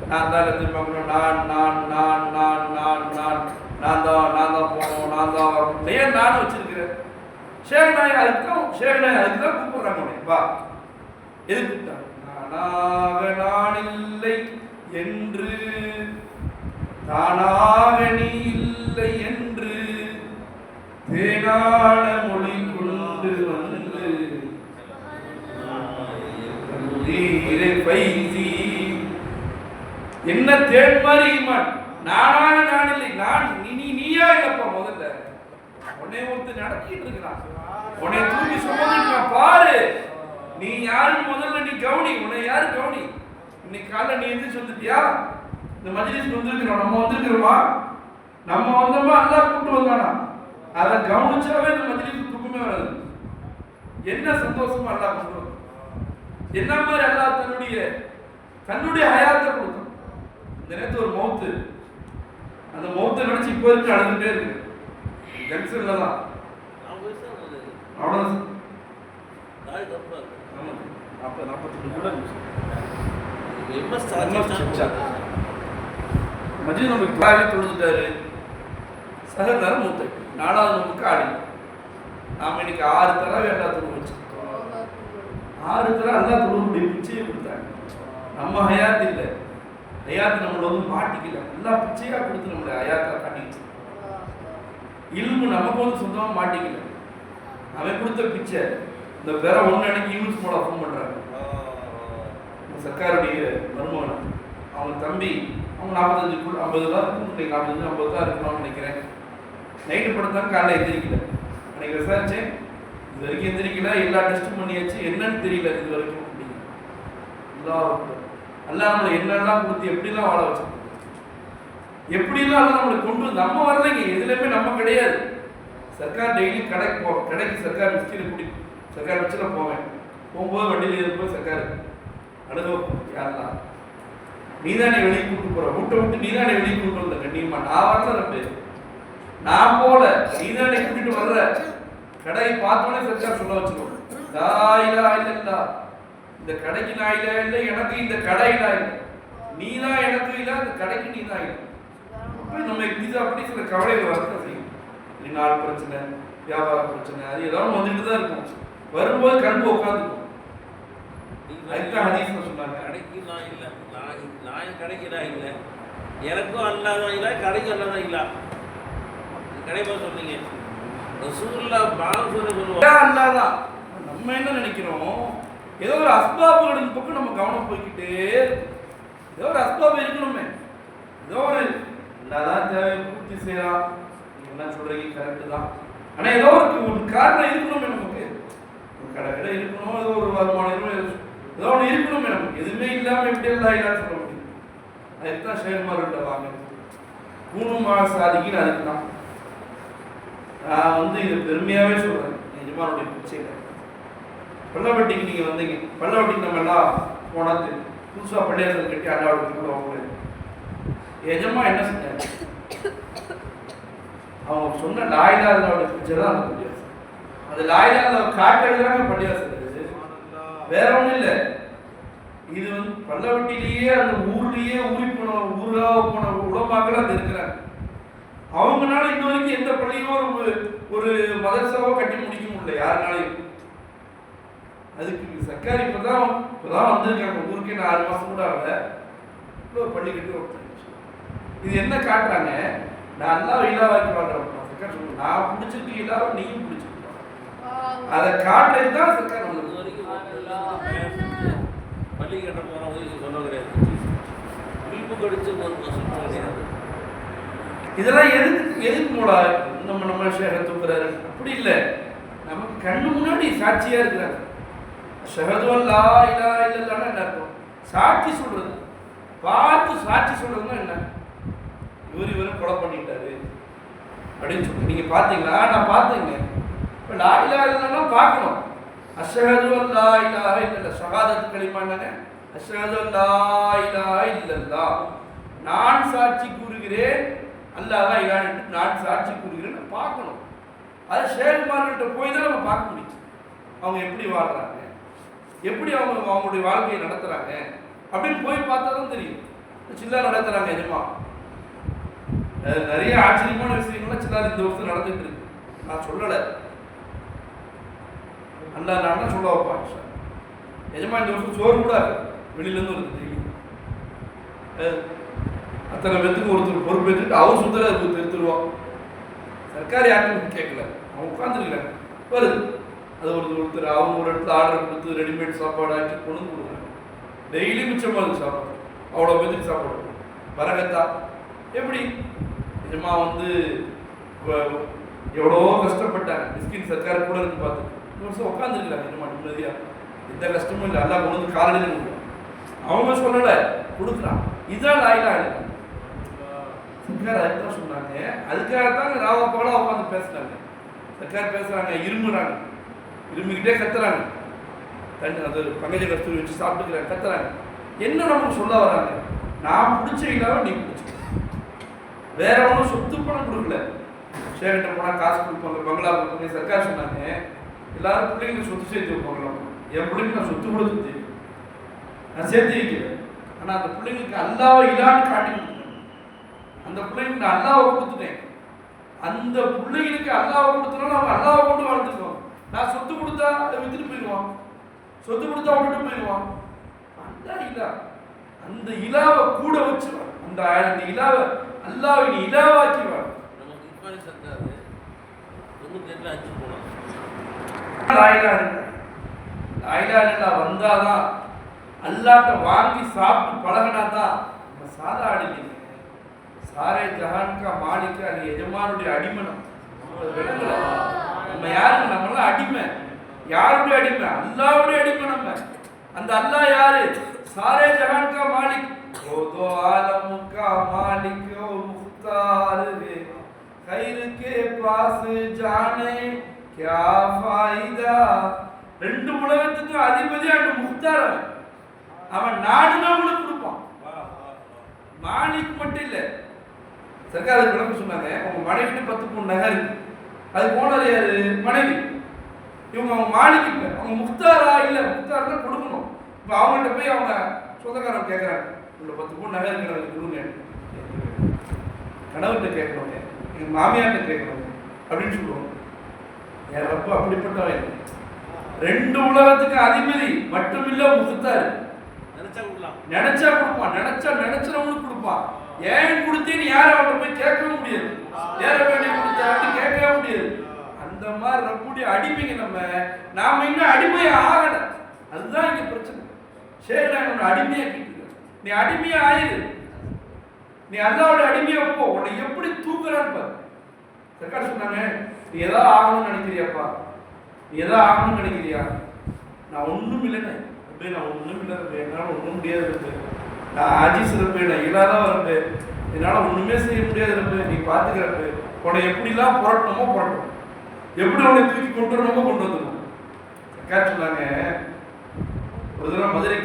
நான் தான் எல்லாத்தையும் பார்க்கணும், நான் தான் போகணும், நான் தான் வரணும். ஏன் நானும் வச்சிருக்கிறேன். ஷேக் நாய் அதுக்கு தான் கூப்பிடுறாங்க. உடனே வா, எது கூப்பிட்டாங்க? நானாக நான் இல்லை என்று, தானாக நீ இல்லை என்று தேனான மொழி கொண்டு வந்து என்ன தேன் மாதிரி ஈமான். நானாக நான் இல்லை, நீயா இல்லப்பா. முதல்ல உன்னை ஒருத்தர் நடத்திட்டு இருக்கிறான், உன்னை தூக்கி சுமந்துட்டு பாரு. நீ யாருன்னு முதல்ல நீ கவனி. உன்னை யாரு கவனி. இன்னைக்கு காலைல நீ எந்திரிச்சு வந்துட்டியா? இந்த மஜ்லிஸ்க்கு வந்திருக்கிறோம், நம்ம வந்திருக்கிறோமா? நம்ம வந்தோமா? அல்லாஹ் கூப்பிட்டு வந்தானா? அதை கவனிச்சாவே இந்த மஜ்லிஸ்க்கு தூக்கமே வராது. என்ன சந்தோஷமா அல்லாஹ் கொண்டு வந்தான். என்ன மாதிரி அல்லாஹ் தன்னுடைய ஹயாத்தை கொடுத்தான். இந்த நேரத்து ஒரு மௌத்து, அந்த மௌத்தை நினைச்சு இப்போ இருக்கு அழுதுகிட்டே இருக்கு. ஜங்ஷன்ல தான் அவ்வளோ 40 கூட மஜ்லிஸ் நமக்கு கிளாவே தொழுதுட்டாரு. சகர் நேரம் மூத்த 4வது நமக்கு ஆடி. நாம இன்னைக்கு 6 தடவை எல்லா தொழுவு வச்சிருக்கோம். 6 தடவை எல்லா தொழுவுடைய பிச்சையை கொடுத்தாங்க. நம்ம ஹயாத் இல்லை, ஹயாத் நம்மள வந்து மாட்டிக்கல. எல்லா பிச்சையா கொடுத்து நம்மளை ஹயாத்தா காட்டிக்கிச்சு. இல்மு நமக்கு வந்து சொந்தமாக மாட்டிக்கல. அவன் கொடுத்த பிச்சை. இந்த வேற ஒன்று அன்னைக்கு யூனிஸ் மூலம் ஃபோன் பண்ணுறாங்க. சர்க்காருடைய மருமகன், அவங்க தம்பி, அவங்க 45 50 தான் இருக்கும், 45 50 தான் இருக்கணும்னு நினைக்கிறேன். நைட்டு படுத்தாங்க, காலையில் எந்திரிக்கல. அன்னைக்கு விசாரிச்சேன், இது வரைக்கும் எந்திரிக்கல, எல்லா டெஸ்ட்டும் பண்ணியாச்சு, என்னன்னு தெரியல இது வரைக்கும். எல்லாம் நம்மளை என்னெல்லாம் கொடுத்து எப்படிலாம் வாழ வச்சிருக்கோம், எப்படிலாம் நம்மளை கொண்டு நம்ம வரலைங்க. எதுலையுமே நம்ம கிடையாது. சர்க்கார் டெய்லி கடைக்கு சர்க்கார் மிஸ்திரி கூட்டிட்டு சர்க்கார் வச்சுல போவேன். போகும்போது வண்டியில் ஏறும்போது சர்க்கார் அனுபவம் யாரெல்லாம் நீதானே வெளியே கூப்பிட்டு போற, வீட்டை விட்டு நீதானே வெளியே கூப்பிட்டு வந்த கண்ணியமா. நான் வரல நம்ம, நான் போல, நீதானே கூட்டிட்டு வர்ற. கடையை பார்த்தோன்னே சர்க்கார் சொல்ல வச்சுக்கோங்க, லாயிலா இல்லல்லா, இந்த கடைக்கு நான் இல்ல இல்லை, எனக்கு இந்த கடை இல்ல, நீதான் எனக்கு இல்லை, அந்த கடைக்கு நீ தான் இல்லை. நம்ம இது அப்படி சில கவலைகள் வரத்தான் செய்யும். நாள் பிரச்சனை, வியாபார பிரச்சனை, அது ஏதாவது வந்துட்டு தான் இருக்கும். வரும்போது கண்டு உட்காந்துக்கும். அதுதான் ஹதீஸ்ல சொன்னாங்க, கடைக்கு நான் இல்லை, நான் கடைக்கு நான் இல்லை, எனக்கும் அல்லாதான் இல்லை, கடைக்கு அல்லாதான் இல்லை. கடைப்பா சொன்னீங்க ரசூலுல்லாஹ் பாகம் சொல்லுவாங்க அல்லாதான். நம்ம என்ன நினைக்கிறோம், ஏதோ ஒரு அஸ்பாபுகளின் பக்கம் நம்ம கவனம் போய்கிட்டே, ஏதோ ஒரு அஸ்பாபு இருக்கணுமே, ஏதோ ஒரு அல்லாதான் தேவை பூர்த்தி செய்யலாம். என்ன சொல்றீங்க கரெக்டு தான். ஆனால் ஏதோ ஒரு காரணம் இருக்கணுமே நமக்கு. ஒரு கடை இருக்கணும், ஏதோ ஒரு வருமானம் இருக்கணும், ஏதோ ஒன்று இருக்கணுமே நமக்கு. எதுவுமே இல்லாமல் எப்படி எல்லாம் இல்லைன்னு சொல்ல முடியும். அதுக்கு தான் ஷேர்மார்கிட்ட வாங்க கூணுமா சாதிக்குன்னு. அதுக்கு தான் நான் வந்து இது பெருமையாகவே சொல்கிறேன். எஜமானுடைய பிச்சையில் பள்ளவட்டிக்கு நீங்கள் வந்தீங்க, பள்ளவட்டிக்கு நம்ம எல்லாம் போனால் புதுசாக பள்ளியாசல் கட்டி அல்லாவுக்கு அவங்க எஜமா என்ன செஞ்சாங்க, அவங்க சொன்ன லாயிலாத பிச்சை தான் அந்த பள்ளியாசல். அது லாயிலாத காட்டுறதுதாங்க பள்ளியாசல். வேற ஒன்றும் இல்லை. இது வந்து பள்ளவட்டிலேயே அந்த ஊர்லேயே ஊராக போன உலமாக்கள் அது இருக்கிறாங்க. அவங்களால இன்ன வரைக்கும் எந்த பள்ளியோ ஒரு மதரசாவோ கட்டி முடிக்க முடியல யாருனாலையும். அதுக்கு சர்க்கார் இப்பதான் வந்திருக்காங்க ஊருக்கே, 6 மாசம் கூட ஆகல. இவ்வளோ பள்ளி கட்டி இது என்ன காட்டுறாங்க? நான் அல்லாஹ் இலாவாக்கி வாழ்றேன். சர்க்கார் சொல்லுங்க, நான் பிடிச்சிருக்கு இலாவை நீயும் பிடிச்சிருக்கோம். அதை காட்டுறது தான் சர்க்கார் நம்மளுக்கு. பள்ளி கட்ட போறவங்க சொல்ல கிடையாது, மீட்பு கடிச்சு ஒரு கிடையாது. இதெல்லாம் எதுக்கு மூலா நம்ம ஷேக தூக்குறாரு? அப்படி இல்லை, நமக்கு கண்ணு முன்னாடி சாட்சியா இருக்கிறாங்க. ஷஹது அல்லா இலாஹ இல்லல்லாஹ்னா என்ன அர்த்தம்? சாட்சி சொல்றது, பார்த்து சாட்சி சொல்றதுன்னா என்ன? இவரை கொலை பண்ணிட்டாரு அப்படின்னு சொல்லி நீங்க பாத்தீங்களா? நான் பார்த்தேங்க. இப்போ லா இலாஹ இல்லல்லாஹ் பார்க்கணும். அஷ்ஹது அல்லா இலாஹ இல்லல்லாஹ், ஷஹாதத் கலிமா என்னங்க? அஷ்ஹது அல்லா இலாஹ இல்லல்லாஹ், நான் சாட்சி கூறுகிறேன் அல்லாஹ் தான் இலாஹ், நான் சாட்சி கூறுகிறேன்னு பார்க்கணும். அது ஷேகுமார்கிட்ட போய் தான் நம்ம பார்க்க முடியும். அவங்க எப்படி வாழ்றாங்க, எப்படி அவங்களுடைய வாழ்க்கையை நடத்துறாங்க அப்படின்னு போய் பார்த்தா தான் தெரியும். சில்லா நடத்துறாங்க எஜமா, நிறைய ஆச்சரியமான விஷயங்கள்லாம் சில்லா இந்த வருஷம் நடந்துட்டு இருக்கு. நான் சொல்லலை, அல்லா நான் சொல்ல வைப்பான். எஜமா இந்த வருஷம் சோறு கூட வெளியிலேருந்து வருது டெய்லி. அத்தனை பேத்துக்கு ஒருத்தர் பொறுப்பு எடுத்துட்டு அவர் சுத்தர திருத்துருவோம். சர்க்கார் யாருன்னு கேட்கல, அவங்க உட்காந்துருக்கல வருது. அது ஒருத்தர் அவங்க ஒரு இடத்துல ஆர்டர் கொடுத்து ரெடிமேட் சாப்பாடு ஆக்கி கொண்டு கொடுக்குறாங்க. டெய்லி மிச்சமாக இருக்குது சாப்பாடு, அவ்வளோ பேத்துக்கு சாப்பாடு வரகத்தா. எப்படி நிஜமா எவ்வளோ கஷ்டப்பட்டாங்க மிஸ்கின் சர்க்கார் கூட இருந்து பார்த்து இந்த வருஷம் உட்காந்துருக்குறாங்க. நிஜமா நிம்மதியாக, எந்த கஷ்டமும் இல்லை. அல்லா கொண்டு வந்து காலையில் கொடுக்குறான். அவங்க சொல்லலை, கொடுக்குறான். இதுதான் லாயிலா இல்லை. சர்க்கார் அதுதான் சொன்னாங்க. அதுக்காகத்தான் ராவப்பாலாம் உட்காந்து பேசுனாங்க. சர்க்கார் பேசுறாங்க, இருமுறாங்க, இருமிக்கிட்டே கத்துறாங்க. அது பங்கஜ கஸ்தூரி வச்சு சாப்பிட்டுக்கிறாங்க, கத்துறாங்க. என்ன நமக்கு சொல்ல வராங்க? நான் பிடிச்ச இல்லாம நீ பிடிச்ச, வேற ஒன்றும் சொத்து பணம் கொடுக்கல. ஷேர்கிட்ட போனால் காசு கொடுப்பாங்க, பங்களா கொடுப்பாங்க. சர்க்கார் சொன்னாங்க எல்லாரும் பிள்ளைங்க சொத்து சேர்த்து வைப்பாங்களாம். என் பிள்ளைங்க நான் சொத்து கூட சேர்த்து நான் சேர்த்து வைக்கிறேன். ஆனால் அந்த பிள்ளைங்களுக்கு அல்லாவை இல்லான்னு காட்டி கொடுத்துட்டேன். அந்த பிள்ளைங்களுக்கு நான் அல்லாவை கொடுத்துட்டேன். அந்த பிள்ளைங்களுக்கு அல்லாவை கொடுத்தனால அவங்க அல்லாவை கொண்டு வாழ்ந்துருக்கோம். நான் சொத்து கொடுத்தா அதை வித்துட்டு போயிடுவான், சொத்து கொடுத்தா விட்டுட்டு போயிடுவான். அல்லா இல்லா, அந்த இலாவை கூட வச்சு அந்த இலாவை அல்லாவை நீ இலாவாக்கி வா. நமக்கு இப்பாரி சர்க்காரு 98 போனோம். வந்தாதான் அல்லாட்ட வாங்கி சாப்பிட்டு பழகினாதான். நம்ம சாதா அடிமை, சாரே ஜஹான்கா மாலிகா, அது எஜமானுடைய அடிமனம். நம்ம யாருக்கு? நம்மளாம் அடிமை. யாருடைய அடிமை? அல்லாவுடைய அடிமை. நம்ம அந்த அல்லாஹ் யாரு? सारे जहान का मालिक, वो तो आलम का मालिक और मुख्तार है, खैर के पास जाने क्या फायदा. ரெண்டு உலகத்துக்கும் அதிபதி அந்த முக்தார். அவன் நாடுனா உங்களுக்கு கொடுப்பான். மாலிக் மட்டும் இல்ல. சர்க்கார் விளக்கம் சொன்னாங்க, அவங்க மனைவிட்டு 10 பவுன் நகை இருக்கு, அது போனது யாரு? மனைவி. இவங்க அவங்க மாலிக் இல்லை, அவங்க முக்தாரா இல்லை. முக்தார் தான் கொடுக்கணும். இப்போ அவங்கள்ட்ட போய் அவங்க சொந்தக்காரன் கேட்குறாங்க, உங்களை 10 பவுன் நகை இருக்கிறவங்க கொடுங்க. கணவர்கிட்ட கேட்கணுங்க, எங்கள் மாமியார்கிட்ட கேட்கணும் அப்படின்னு சொல்லுவாங்க. என் ரப்ப அப்படிப்பட்டவன். ரெண்டு உலகத்துக்கு அதிபதி மட்டும் இல்ல, முகுத்தாரு. நினைச்சா கொடுப்பான், நினைச்சவங்களுக்கு கொடுப்பான். ஏன் கொடுத்தேன்னு யாரும் அவன்கிட்ட போய் கேட்கவே முடியாது. ஏற வேண்டிய கொடுத்தாரு கேட்கவே முடியாது. அந்த மாதிரி ரப்புடைய அடிமைங்க நாம இன்னும் அடிமையை ஆகல. அதுதான் இங்க பிரச்சனை. சரி, நான் அடிமையா கேட்டு, நீ அடிமையா ஆயிரு, நீ அல்லாவோட அடிமையா போ. உன்னை எப்படி தூக்குறான்னு பாரு. சர்க்கார் சொன்னாங்க, நீ ஏதாவது ஆகணும்னு நினைக்கிறியாப்பா? நீ ஏதாவது ஆகணும்னு நினைக்கிறியா? நான் ஒன்றும் இல்லைண்ணே, அப்படியே நான் ஒன்றும் இல்லை, என்னால் ஒன்றும் முடியாது இருக்கு. நான் ஆஜிஸ் இருப்பேன், நான் இல்லாதான் இருப்பேன், என்னால் ஒன்றுமே செய்ய முடியாது இருப்பேன். நீ பார்த்துக்கிறப்ப உன்னை எப்படிலாம் புரட்டணுமோ புரட்டணும், எப்படி உன்னை தூக்கி கொண்டு வரணுமோ கொண்டு வந்துடும். சர்க்கார் சொன்னாங்க, ஒரு தடவை மதுரை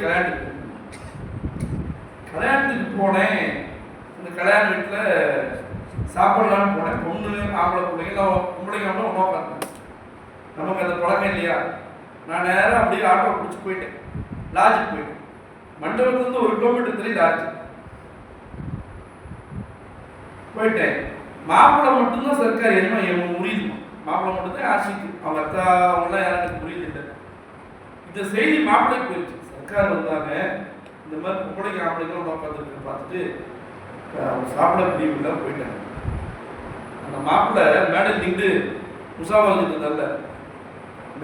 கல்யாணத்துக்கு போனேன். அந்த கல்யாண வீட்டில் சாப்பிடலான்னு போனேன். பொண்ணு ஆம்பளை பிள்ளைங்க பொம்பளைங்க ஒன்றா உட்காந்து. நமக்கு அந்த பழக்கம் இல்லையா? நான் நேரம் அப்படியே ஆட்டோ பிடிச்சி போயிட்டேன், லாட்ஜுக்கு போயிட்டேன். மண்டபத்துலேருந்து 1 கிலோமீட்டர் தள்ளி லாட்ஜ் போயிட்டேன். மாப்பிள்ளை மட்டும்தான் சர்க்கார் என்ன முறியுதுமா, மாப்பிள்ளை மட்டும்தான் ஆசிக்கு. அவங்க அத்தா அவங்களாம் யாரும் எனக்கு புரியுது இல்லை. இந்த செய்தி மாப்பிள்ளைக்கு போயிடுச்சு. சர்க்கார் வந்தாங்க, இந்த மாதிரி பொம்பளைக்கு ஆம்பளைங்களும் உட்காந்துருக்கு பார்த்துட்டு சாப்பிட பிரிவுல போயிட்டாங்க. அந்த மாப்பிள்ளை மேடை நின்று முசாவாகிட்டு நல்ல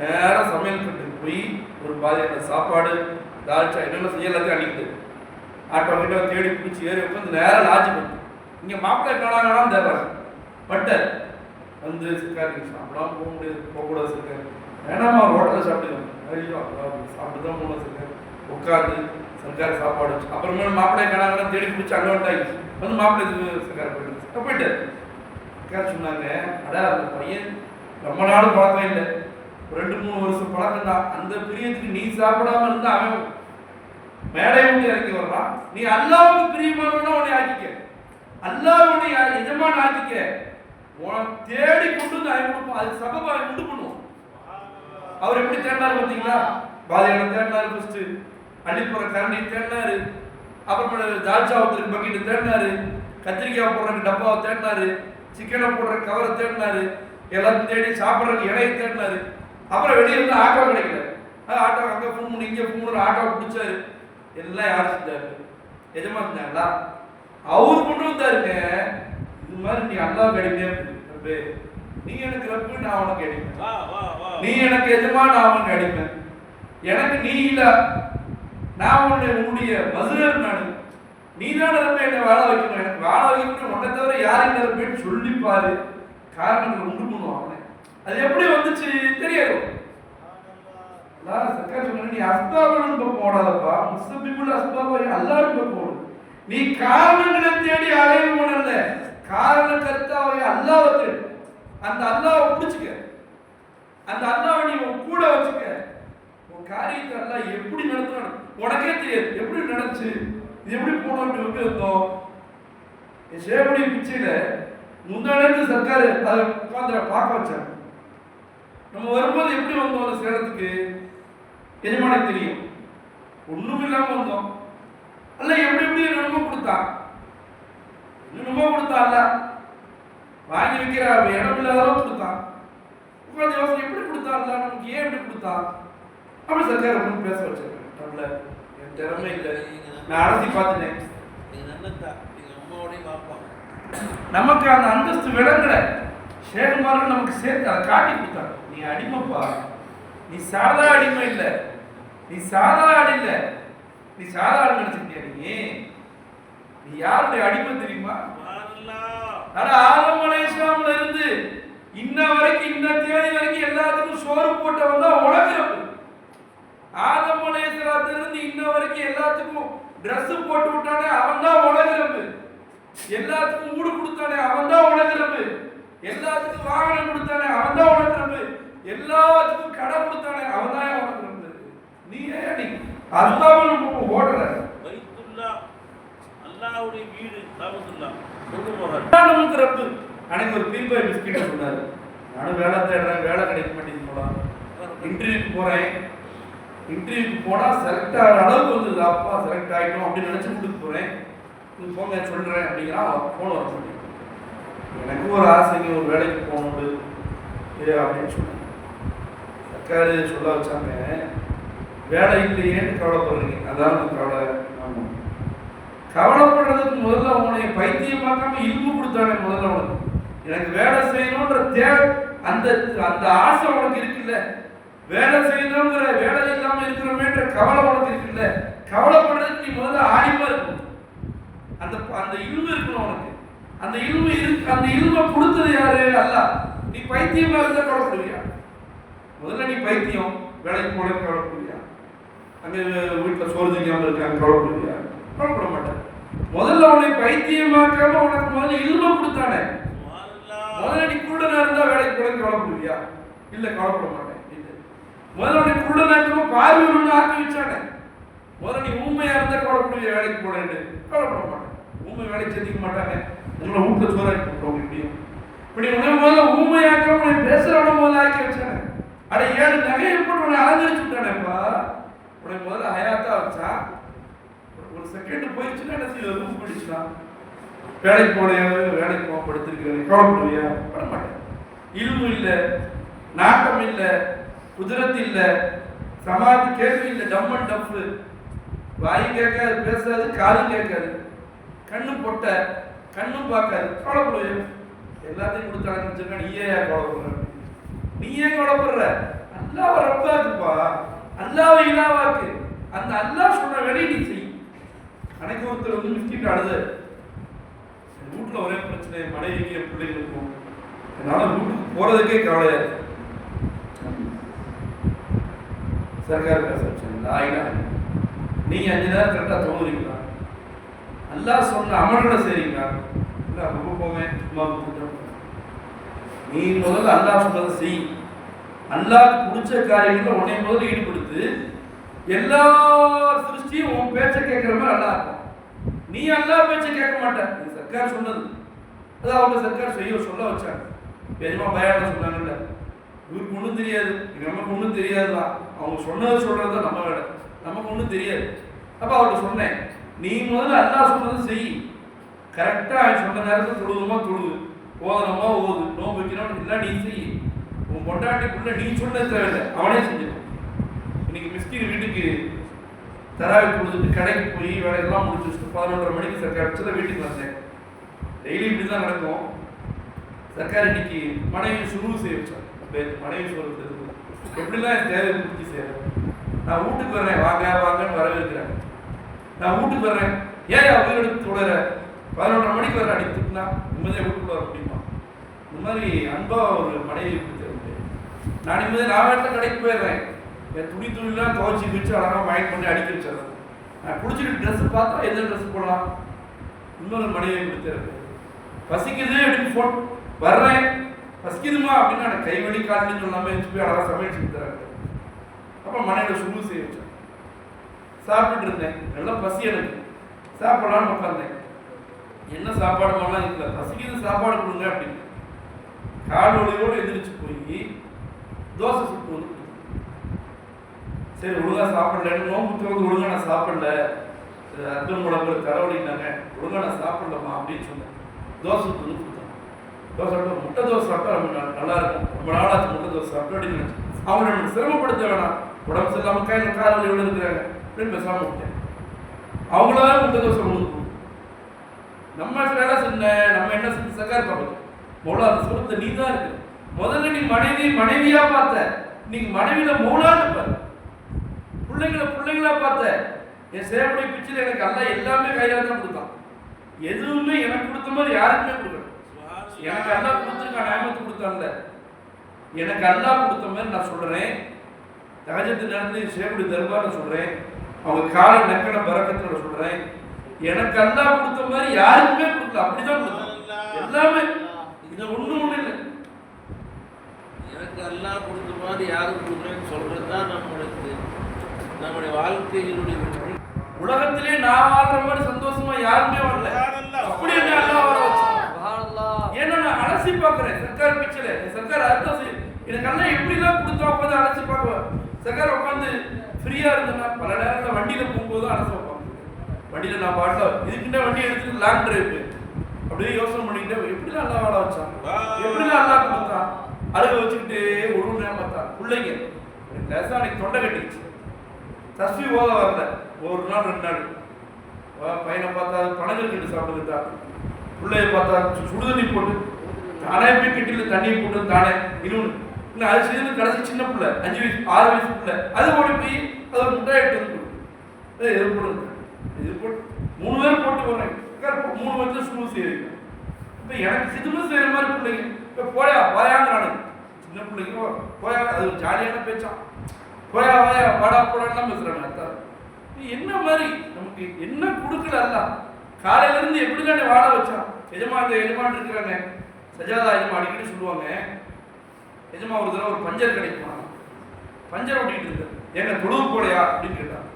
நேரம் சமையல் கட்டுக்கு போய் ஒரு பாதியான சாப்பாடு தால்ச்சா என்னென்ன செய்ய எல்லாத்தையும் அடிக்கிட்டு ஆட்டோ கிட்ட தேடி பிடிச்சி ஏறி உட்காந்து நேரம் லாட்ஜ் பண்ணு. இங்கே மாப்பிள்ளை காணாங்களான்னு தர்றாங்க. பட்டர் வந்து சிக்கார் சாப்பிடாம போக முடியாது, போகக்கூடாது சிக்கார். வேணாமா ஹோட்டலில் சாப்பிடுவோம். ஐயோ சாப்பிட்டு தான் போகணும் சிக்கார். உட்காந்து சர்க்கார் சாப்பாடு வச்சு அப்புறமேல மாப்பிள்ளை காணாங்கன்னா தேடி பிடிச்சி அங்கே வந்து மாப்பிள்ளை சிக்கார் போயிட்டு சொன்னாங்க, அடா அந்த பையன் ரொம்ப நாள் பழக்கம் இல்லை, 2-3 வருஷம் பழக்கம் தான். அந்த பிரியத்துக்கு நீ சாப்பிடாம இருந்தா அவன் மேடை விட்டு இறங்கி வர்றான். நீ அல்லாவுக்கு பிரியமானவனா உன்னை ஆக்கிக்க, அல்லாஹ் உன்னை எஜமான ஆக்கிக்க, உனக்கு தேடி கொண்டு வந்து அவன் கொடுப்பான். அது சபபா உண்டு பண்ணுவோம். அவர் எப்படி தேடினாரு பார்த்தீங்களா? பாதையான தேடினாரு, ஃபர்ஸ்ட் அள்ளிப்புற கரண்டி தேடினாரு, அப்புறமேல தால்ச்சாவத்துக்கு பக்கெட்டு தேடினாரு, கத்திரிக்காய் போடுறதுக்கு டப்பாவை தேடினாரு, சிக்கனை போடுற கவரை தேடினாரு, எல்லாத்தையும் தேடி சாப்பிட்றதுக்கு இலையை தேடினாரு. அப்புறம் வெளியே வந்து ஆட்டோ கிடைக்கல. ஆட்டோ அங்கே ஃபோன் பண்ணி இங்கே ஃபோன் பண்ணி ஆட்டோ பிடிச்சாரு. எல்லாம் யார் செஞ்சாரு? எஜமா செஞ்சாங்களா? அவர் கொண்டு வந்தாருங்க. இது மாதிரி நீ அல்லா கிடைப்பே, நீ எனக்கு ரப்பு, நான் உனக்கு அடிப்பேன். நீ எனக்கு எஜமா, நான் உனக்கு அடிப்பேன். எனக்கு நீ இல்ல, நான் உன்னுடைய மதுரர். நான் நீ தான் ரப்ப என்னை வாழ வைக்கணும். எனக்கு வாழ வைக்கணும் உன்னை தவிர யாரும் ரப்பேன்னு சொல்லிப்பாரு. காரணங்கள் உண்டு பண்ணுவான் அவனை. அது எப்படி வந்துச்சு தெரியாது. சர்க்கார் சொன்ன, நீ அஸ்பாபன் போடாதப்பா, முஸ்லிமுல் அஸ்பாபை அல்லாஹ் போடு. நீ காரணங்களை தேடி அலையணும் அல்ல, காரண கர்த்தாவை அல்லாஹ்வை தேடு. அந்த அல்லாஹ்வை பிடிச்சுக்க, அந்த அல்லாஹ்வை நீ உன் கூட வச்சுக்க. உன் காரியத்தை அல்லாஹ் எப்படி நடத்துறான் உனக்கே தெரியாது. எப்படி நடந்துச்சு, இது எப்படி போனோம்னு வந்து இருந்தோம். என் சேவடி பிச்சையில முந்தானத்து சர்க்காரு அதை உட்காந்து பார்க்க வச்சாங்க. நம்ம வரும்போது எப்படி வந்தோம் அந்த சேலத்துக்கு எஜமான தெரியும். ஒண்ணும் இல்லாம வந்தோம். அல்ல எப்படி எப்படி என்னமோ கொடுத்தான், என்னமோ கொடுத்தான்ல, வாங்கி வைக்கிற இடம் இல்லாதவோ கொடுத்தான். உட்காந்து யோசனை எப்படி கொடுத்தான்ல, நமக்கு ஏன் எப்படி கொடுத்தான் அப்படி சர்க்கார் ஒன்று பேச வச்சிருக்கேன். என் திறமை இல்லை, நான் அலசி பார்த்துட்டேன். நமக்கு அந்த அந்தஸ்து விளங்கல. ஷேகுமார்கள் நமக்கு சேர்த்து அதை காட்டி கொடுத்தாங்க. நீ அடிமைப்பா, நீ சாதா அடிமை இல்லை, நீ சாதா ஆடு இல்லை, நீ சாதா ஆடு நினைச்சிருக்கியா? நீ யாருடைய அடிமை தெரியுமா? ஆதம் அலைஹிஸ்ஸலாம்ல இருந்து இன்ன வரைக்கும், இந்த தேதி வரைக்கும் எல்லாத்துக்கும் சோறு போட்டவன் தான் உலகிறப்பு. ஆதம் அலைஹிஸ்ஸலாத்துல இருந்து இன்ன வரைக்கும் எல்லாத்துக்கும் ட்ரெஸ் போட்டு விட்டானே அவன் தான் உலகிறப்பு. எல்லாத்துக்கும் ஊடு கொடுத்தானே அவன் தான் உலகிறப்பு. எல்லாத்துக்கும் வாகனம் கொடுத்தானே அவன் தான் உலகிறப்பு. எல்லாத்துக்கும் கடை கொடுத்தானே அவன் தான் உலகிறப்பு. நீ ஏன் அல்லாஹ்வுக்கு ஓடுற? பைத்துல்லாஹ் அல்லாஹ்வுடைய வீடு காபத்துல்லாஹ் சொல்லுவாங்க. நமக்கு ரப்பு. அன்னைக்கு ஒரு பீப்பாய் பிஸ்கெட் சொன்னாரு. நானும் வேலை தேடுறேன், வேலை கிடைக்க மாட்டேங்குது போல. இன்டர்வியூக்கு போறேன், இன்டர்வியூக்கு போனா செலக்ட் ஆகிற அளவுக்கு வந்தது. அப்பா செலக்ட் ஆகிட்டோம் அப்படின்னு நினைச்சு கொடுத்து போறேன். போங்க சொல்றேன் அப்படிங்கிறா. போன வர சொல்லி எனக்கு ஒரு ஆசைங்க, ஒரு வேலைக்கு போகணுண்டு அப்படின்னு சொன்னேன். சர்க்காரு சொல்ல வச்சாங்க, வேலை இல்லையேன்னு கவலைப்படுறீங்க. அதான் கவலை. ஆமாம், கவலைப்படுறதுக்கு முதல்ல உன்னை பைத்தியமாக்காம இல்மு கொடுத்தானே முதல்ல உனக்கு. எனக்கு வேலை செய்யணும்ன்ற அந்த அந்த ஆசை உனக்கு இருக்குல்ல, வேலை செய்யணுங்கிற வேலை இல்லாம இருக்கிறோமேன்ற கவலை உனக்கு இருக்குல்ல, கவலைப்படுறதுக்கு நீ முதல்ல ஆடிமா இருக்கணும். அந்த அந்த இல்மு இருக்கணும் உனக்கு. அந்த இல்மு இருக்கு. அந்த இல்மை கொடுத்தது யாரு? அல்லாஹ். நீ பைத்தியமா இருந்தா கவலைப்படுவியா? முதல்ல நீ பைத்தியம், வேலைக்கு போன கவலைப்படுவியா? அங்க வீட்டுல சோறு திங்காம இருக்காங்க கவலைப்படுவியா? கவலைப்பட மாட்டேன். முதல்ல உன்னை பைத்தியமாக்காம உனக்கு முதல்ல இல்மை கொடுத்தானே. முதல்ல நீ குருடனா இருந்தா வேலைக்கு போன கவலைப்படுவியா? இல்ல, கவலைப்பட மாட்டேன். முதல்ல உன்னை குருடனா இருக்காம பார்வையுடன் ஆக்கி வச்சானே. முதல்ல நீ ஊமையா இருந்தா கவலைப்படுவியா? வேலைக்கு போனேன்னு கவலைப்பட மாட்டேன். ஊமை வேலைக்கு செஞ்சுக்க மாட்டாங்க. உங்களை வீட்டுல சோறாக்கி போட்டோம். இப்படி உன்னை முதல்ல ஊமையாக்காம உன்னை பேசுறவன முதல்ல ஆக்கி வச்சானே. அட 7 நகையை போட்டு உன்னை அலங்கரிச்சு விட்டானேப்பா. உன்னை முதல்ல ஹயாத்தா வச்சா. ஒரு செகண்ட் போயிடுச்சுன்னா என்ன செய்ய ரூம் படிச்சுலாம். வேலைக்கு போன வேலைக்கு போக படுத்திருக்கிறேன் கவலைப்படுவியா? பட மாட்டேன். இல்மு இல்லை, நாட்டம் இல்லை, குதிரத்து இல்லை, சமாதி கேள்வி இல்லை, டம் அண்ட் டஃப். வாயும் கேட்காது, பேசாது, காதும் கேட்காது, கண்ணும் பொட்ட, கண்ணும் பார்க்காது, கவலைப்படுவேன். எல்லாத்தையும் கொடுத்தாங்க, நீயே கவலைப்படுற, நீயே கவலைப்படுற. அல்லாஹ் ரப்பாக்குப்பா, அல்லாஹ் இலாவாக்கு. அந்த அல்லாஹ் சொன்ன வேலையை நீ செய். அன்னைக்கு ஒருத்தர் வந்து மிஸ்கிட்டு அழுது, வீட்டில் ஒரே பிரச்சனை, மனைவிக்கு என் பிள்ளைங்களுக்கும், என்னால் வீட்டுக்கு போறதுக்கே கவலையா இருக்கு. சர்க்கார் பேச நீங்க 5 நேரம் கரெக்டா தோணுறீங்களா? அல்லாஹ் சொன்ன அமல்களை செய்றீங்களா? இல்லை ரொம்ப போவேன், சும்மா கூட்டம். நீ முதல்ல அல்லாஹ் சொன்னதை செய். அல்லாஹ் பிடிச்ச காரியங்களை உன்னை முதல்ல ஈடுபடுத்து. எல்லா சிருஷ்டியும் உன் பேச்சை கேட்கிற மாதிரி அல்லாஹ் இருக்கும். நீ அல்லாஹ் பேச்சை கேட்க மாட்டேன். இது சர்க்கார் சொன்னது, அதான் அவங்க சர்க்கார் சொல்ல வச்சாங்க. பெரியமா பயானம் சொன்னாங்கல்ல, இவருக்கு ஒன்றும் தெரியாது, நமக்கு ஒன்றும் தெரியாதுதான். அவங்க சொன்னது சொல்றது தான் நம்ம வேலை, நமக்கு ஒன்றும் தெரியாது. அப்போ அவர்கிட்ட சொன்னேன், நீ முதல்ல அல்லாஹ் சொன்னது செய். கரெக்டாக சொன்ன நேரத்தில் தொழுதுமா தொழுது, ஓதனமா ஓது, நோம்பு வைக்கணும் இல்லை நீ செய். உன் பொண்டாட்டிக்குள்ள நீ சொன்னது தேவையில்லை, அவனே செஞ்சிடும். இன்னைக்கு மிஸ்கின் வீட்டுக்கு தராவி கொடுத்துட்டு கடைக்கு போய் வேலையெல்லாம் முடிச்சு 11:30 மணிக்கு சர்க்கார் வீட்டுக்கு வந்தேன். டெய்லி இப்படி தான் நடக்கும். சர்க்கார் இன்னைக்கு மனைவி சுருவு செய்ய வச்சாங்க. மனைவி சொல்றது எப்படிலாம் என் தேவை பூர்த்தி செய்யறேன். நான் வீட்டுக்கு வர்றேன், வாங்க வாங்கன்னு வரவேற்கிறேன். நான் வீட்டுக்கு வர்றேன், ஏன் உயிரெடுத்து தொடர 11:30 மணிக்கு வர அடித்துனா நிம்மதியாக வீட்டுக்குள்ள வர முடியுமா? இந்த மாதிரி அன்பா ஒரு மனைவி கொடுத்துருக்கு. நான் நிம்மதியாக நான் வீட்டில் கடைக்கு போயிடுறேன். என் துணிலாம் துவச்சி வச்சு அழகாக மயக்க பண்ணி அடிக்க வச்சிடறேன். நான் குடிச்சிட்டு ட்ரெஸ்ஸு பார்த்தா எந்த ட்ரெஸ் போடலாம்? இன்னொரு மனைவி கொடுத்துருக்கு. பசிக்குது அப்படின்னு ஃபோன் வர்றேன், பசிக்குதுமா அப்படின்னா எனக்கு கை வலி காலன்னு சொல்லாமல் எழுந்து போய் அழகாக சமையல் செஞ்சு தராங்க. அப்போ மனைவியோட சுடு செய்ய வச்சேன். சாப்பிட்டுட்டு இருந்தேன், நல்லா பசி எனக்கு, சாப்பிடலான்னு உட்காந்தேன். என்ன சாப்பாடு மாதிரிலாம் இல்லை, பசிக்குது சாப்பாடு கொடுங்க அப்படின்னு. கால் ஒளியோடு எந்திரிச்சு போய் தோசை சுட்டு வந்து, சரி ஒழுங்கா சாப்பிடலன்னு நோம்புக்கு வந்து ஒழுங்கா நான் சாப்பிடல, அர்த்தம் உடம்பு தலைவலினாங்க, ஒழுங்கா நான் சாப்பிடலாமா அப்படின்னு சொன்னேன். தோசை சுட்டு வந்து கொடுத்தாங்க. தோசை சாப்பிட்டா முட்டை தோசை சாப்பிட்டா ரொம்ப நல்லா இருக்கும், ரொம்ப நாளாச்சு முட்டை தோசை சாப்பிட்டு அப்படின்னு நினைச்சேன். அவங்களை எனக்கு சிரமப்படுத்த வேணாம், உடம்பு சரியில்லாமல் கையில் கால் வலியோடு இருக்கிறாங்க அப்படின்னு பேசாமல் விட்டேன். அவங்களால முட்டை தோசை கொடுக்கும். நம்ம வேலை சொன்ன நம்ம என்ன செஞ்சு சர்க்கார் பார்க்கணும். மௌலா அந்த சுரத்தை நீ தான் இருக்கு. முதல்ல நீ மனைவியா பார்த்த, நீங்க மனைவியில மௌலான்னு பாரு, பிள்ளைங்களா பார்த்த. என் சேவடி பிச்சில் எனக்கு எல்லாம் எல்லாமே கையில தான் கொடுத்தான். எதுவுமே எனக்கு கொடுத்த மாதிரி யாருக்குமே கொடுக்கல. எனக்கு அல்லாஹ் கொடுத்துருக்கான், நியமத்து கொடுத்தான்ல, எனக்கு அல்லாஹ் கொடுத்த மாதிரி நான் சொல்றேன். தஹஜ்ஜுத் நேரத்துல சேவடி தர்பார்ல சொல்றேன், அவங்க காலை நக்கன பரக்கத்துல சொல்றேன், எனக்கு அல்லாஹ் கொடுத்த மாதிரி யாருக்குமே கொடுக்கல. அப்படிதான் கொடுத்தான் எல்லாமே. இது ஒண்ணும் இல்லை. எனக்கு அல்லாஹ் கொடுத்த மாதிரி யாருக்கு கொடுக்குறேன்னு சொல்றது தான் நம்முடைய வாழ்க்கையினுடைய வெற்றி. உலகத்திலே நான் வாழ்ற மாதிரி சந்தோஷமா யாருமே வரல. அப்படி என்ன அல்லாஹ் வர வச்சான்? ஏன்னா நான் அலசி பார்க்கிறேன் சர்க்கார் பிச்சையில. சர்க்கார் அர்த்தம் எனக்கு எல்லாம் எப்படிலாம் கொடுத்தா உட்காந்து அலசி பார்க்குவேன். சர்க்கார் உட்காந்து ஃப்ரீயா இருந்தேன்னா பல நேரத்தில் வண்டியில போகும்போது அலசி வைப்பாங்க. வண்டியில நான் பாட்டா இதுக்குன்னா வண்டி எடுத்துட்டு லாங் டிரைவ் அப்படியே யோசனை பண்ணிக்கிட்டே எப்படிலாம் அல்லாஹ் வாழ வச்சான், எப்படிலாம் அல்லாஹ் கொடுத்தான். அழுக வச்சுக்கிட்டு ஒரு நேரம் பார்த்தா பிள்ளைங்க லேசா அன்னைக்கு தொண்டை கட்டிச்சு, தஸ்பீ ஓத வரல. ஒரு நாள் 2 நாள் பையனை பார்த்தா பணங்கள் கட்டு சாப்பிடுதா, பிள்ளைய பார்த்தா சுடுதண்ணி போட்டு தானே போய் கிட்டில தண்ணியை போட்டு தானே இன்னும் அது செய்து கடைசி சின்ன பிள்ளை 5 வயசு 6 வயசு பிள்ளை அது ஓடி போய் அது ஒரு முட்டாய் எடுத்து வந்து இது போட்டு 3 பேர் போட்டு போறேன். 3 பேர் சுடு செய்யறீங்க. இப்போ எனக்கு சிதுமை செய்யற மாதிரி பிள்ளைங்க இப்போ போயாங்கிறானு சின்ன பிள்ளைங்க போயா, அது ஒரு ஜாலியான பேச்சான். போயா வாயா வாடா போடான்னு பேசுறாங்க. அர்த்தம் என்ன மாதிரி நமக்கு என்ன கொடுக்கல அல்ல. காலையில இருந்து எப்படிதான் வாழ வச்சான். எஜமான் இருக்கிறாங்க, சஜாதா எஜமா அடிக்கடி சொல்லுவாங்க. எஜமா ஒரு தடவை ஒரு பஞ்சர் கடைக்கு போனாங்க, பஞ்சர் ஓட்டிட்டு இருக்காரு. ஏங்க தொழுவு போலையா அப்படின்னு கேட்டாங்க.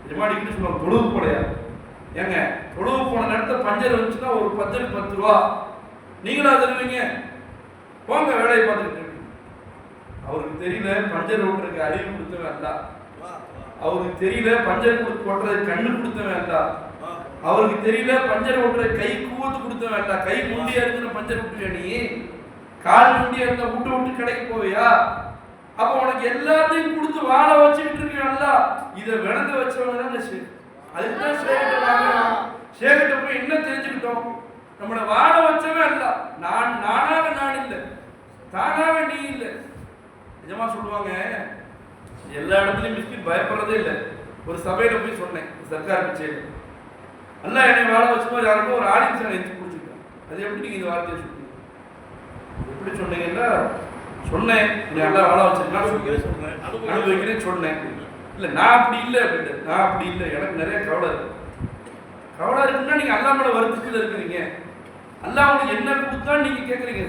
எஜமா அடிக்கடி சொல்லுவாங்க தொழுவு போலையா, ஏங்க தொழுவு போன நேரத்தில் பஞ்சர் வந்துச்சுன்னா ஒரு பஞ்சருக்கு 10 ரூபா, நீங்களா தருவீங்க, போங்க வேலையை பார்த்துக்கிட்டு. அவருக்கு தெரியல பஞ்சர் ஓட்டுறதுக்கு அறிவு கொடுத்தவன் அல்ல, அவருக்கு தெரியல பஞ்சர் ஓட்டுறது கண்ணு கொடுத்தவன் அல்ல, அவருக்கு தெரியல பஞ்சர் ஓட்டுற கை கூவத்து கொடுத்தவன் அல்ல. கை முண்டியா இருக்கிற பஞ்சர் ஓட்டுவியா நீ? கால் முண்டியா இருந்தா விட்டு கடைக்கு போவியா? அப்ப உனக்கு எல்லாத்தையும் கொடுத்து வாழ வச்சுக்கிட்டு இருக்கீங்கல்ல, இதை விளங்க வச்சவங்க தான் ஷேக். அதுக்குதான் ஷேக்கிட்ட வாங்குறோம். ஷேக்கிட்ட போய் என்ன தெரிஞ்சுக்கிட்டோம்? நம்மளை வாழ வச்சவே அல்ல. நானாக நான் இல்லை, தானாக நீ இல்லை. நிஜமா சொல்லுவாங்க, எல்லா இடத்துலையும் மிஸ்கின் பயப்படுறதே இல்லை. ஒரு சபையில போய் சொன்னேன், சர்க்கார் பிச்சையில, அல்ல என்னை வாழ வச்சுமா யாருக்கும் ஒரு ஆடியன்ஸ் எடுத்து பிடிச்சிருக்கேன். அது எப்படி நீங்க இந்த வார்த்தையை சொல்றீங்க? எப்படி சொன்னீங்கன்னா, சொன்னேன் நல்லா வாழ வச்சிருக்கா சொன்னேன், அனுபவிக்கிறேன்னு சொன்னேன். இல்லை நான் அப்படி இல்லை அப்படின்ட்டு. நான் அப்படி இல்லை, எனக்கு நிறைய கவலை இருக்கு. கவலை இருக்குன்னா நீங்க அல்லா மேல வருத்தத்தில் இருக்கிறீங்க. அல்லா உங்களுக்கு என்ன கொடுத்தா நீங்க கேட்குறீங்க.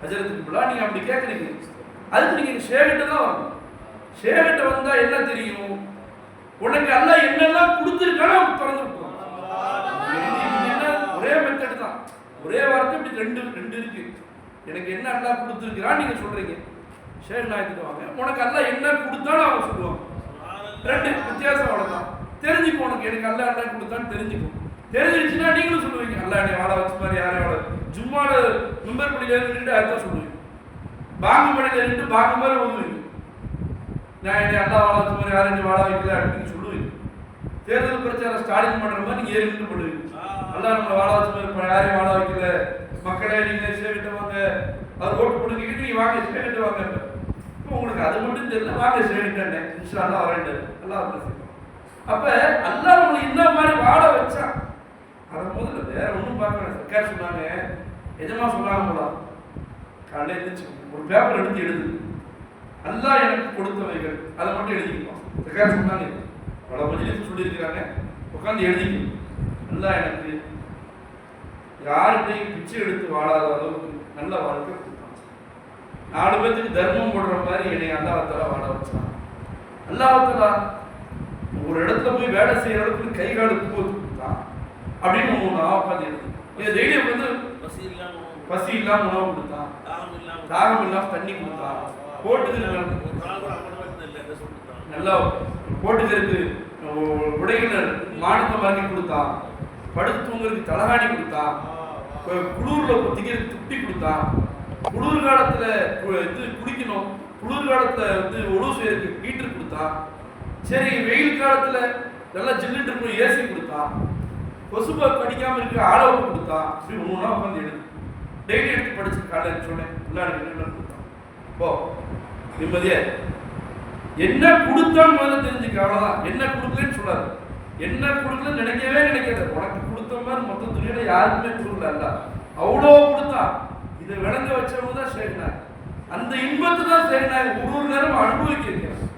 ஹஜரத்துக்கு பிள்ளை நீங்க அப்படி கேட்குறீங்க. அதுக்கு நீங்க ஷேகிட்ட தான் வரணும். ஷேகிட்ட வந்தா என்ன தெரியும்? உனக்கு அல்லா என்னெல்லாம் கொடுத்துருக்கானோ அவங்க திறந்துருப்போம். ஒரே மெத்தட் தான், ஒரே வார்த்தை. இப்படி ரெண்டு இருக்கு. எனக்கு என்ன அல்லா கொடுத்துருக்கிறான் நீங்க சொல்றீங்க. ஷேக் நாயத்துக்கு வாங்க, உனக்கு அல்லா என்ன கொடுத்தாலும் அவங்க சொல்லுவாங்க. ரெண்டு வித்தியாசம் அவ்வளவுதான். தெரிஞ்சுக்கும் உனக்கு எனக்கு அல்லா என்ன கொடுத்தான்னு தெரிஞ்சுக்கும். தெரிஞ்சிருச்சுன்னா நீங்களும் சொல்லுவீங்க, அல்லா என்னை வாழ வச்ச மாதிரி யாரையும் வாழ. ஜும்மால மெம்பர் படியில இருந்து அதான் சொல்லுவீங்க. பாங்கு படியில இருந்து பாங்கு மாதிரி ஓதுவீங்க, நான் என்னை அல்லா வாழ வச்ச மாதிரி யாரையும் வாழ வைக்கல அப்படின்னு சொல்லுவீங்க. தேர்தல் பிரச்சாரம் ஸ்டாலின் பண்ற மாதிரி நீங்க ஏறிட்டு பண்ணுவீங்க. அல்லா நம்மளை வாழ வச்ச மாதிரி யாரையும் வாழ வைக்கல, மக்களை நீங்க சேவிட்டு வாங்க, அது ஓட்டு போட்டுக்கிட்டு நீங்க வாங்க சேவிட்டு வாங்க. இப்போ உங்களுக்கு அது மட்டும் தெரியல, வாங்க சேவிட்டேன் இன்ஷா அல்லாஹ் வரேன். அல்லாஹ் செய்வான். அப்ப அல்லாஹ் நம்மளை இந்த மாதிரி வாழ வச்சா அதை முதல்ல வேற ஒன்றும் பார்க்கணும். சர்க்கார் சொன்னாங்க, எஜமா சொன்னாங்க போல, காலையில் எழுந்திரிச்சு ஒரு பேப்பர் எடுத்து எழுது, அல்லாஹ் எனக்கு கொடுத்தவைகள் அதை மட்டும் எழுதிக்கலாம். சர்க்கார் சொன்னாங்க, பல மஜ்லிஸ் சொல்லியிருக்கிறாங்க, உட்காந்து எழுதிக்கணும். அல்லாஹ் எனக்கு யார்கிட்டையும் பிச்சை எடுத்து வாழாத அளவுக்கு நல்ல வாழ்க்கை கொடுத்தான். 4 பேருக்கு தர்மம் போடுற மாதிரி என்னை அல்லாஹ்தாலா வாழ வச்சான். அல்லாஹ்தாலா ஒரு இடத்துல போய் வேலை செய்யற அளவுக்கு கை காடு கொடுத்தான் அப்படின்னு நான் உட்காந்து எழுது. இது டெய்லி வந்து பசி இல்லாம உணவு கொடுத்தான், தாகம் இல்லாம தண்ணி கொடுத்தான், போட்டுக்கு நல்லா போட்டுக்கிறதுக்கு உடைகள் மானத்தை வாங்கி கொடுத்தான், படுத்து தூங்குறதுக்கு தலகாணி கொடுத்தான், குளிர்ல பொத்திக்கிறதுக்கு துட்டி கொடுத்தான், குளிர் காலத்துல இது குடிக்கணும், குளிர் காலத்துல வந்து உணவு செய்யறதுக்கு ஹீட்டர் கொடுத்தான், சரி வெயில் காலத்துல நல்லா ஜில்லுட்டு இருக்கும் ஏசி கொடுத்தான், கொசுபா படிக்காம இருக்க ஆளவு கொடுத்தான். இப்படி ஒவ்வொன்றா உட்காந்து எடுத்து டெய்லி எடுத்து படிச்சு காலையில் சொன்னேன், என்ன கொடுத்தான் போ நிம்மதியா என்ன கொடுத்தான்னு முதல்ல தெரிஞ்சுக்க. அவ்வளவுதான். என்ன கொடுக்கலன்னு சொல்லாது, என்ன கொடுக்கலன்னு நினைக்கவே நினைக்காது. உனக்கு கொடுத்த மாதிரி மொத்த துணியில யாருக்குமே கொடுக்கல, அவ்வளோ கொடுத்தா. இதை விளங்க வச்சவங்க தான் ஷேக்னார். அந்த இன்பத்தை தான் ஷேக்னார் ஒரு நேரம் அனுபவிக்க வைக்கிறார்.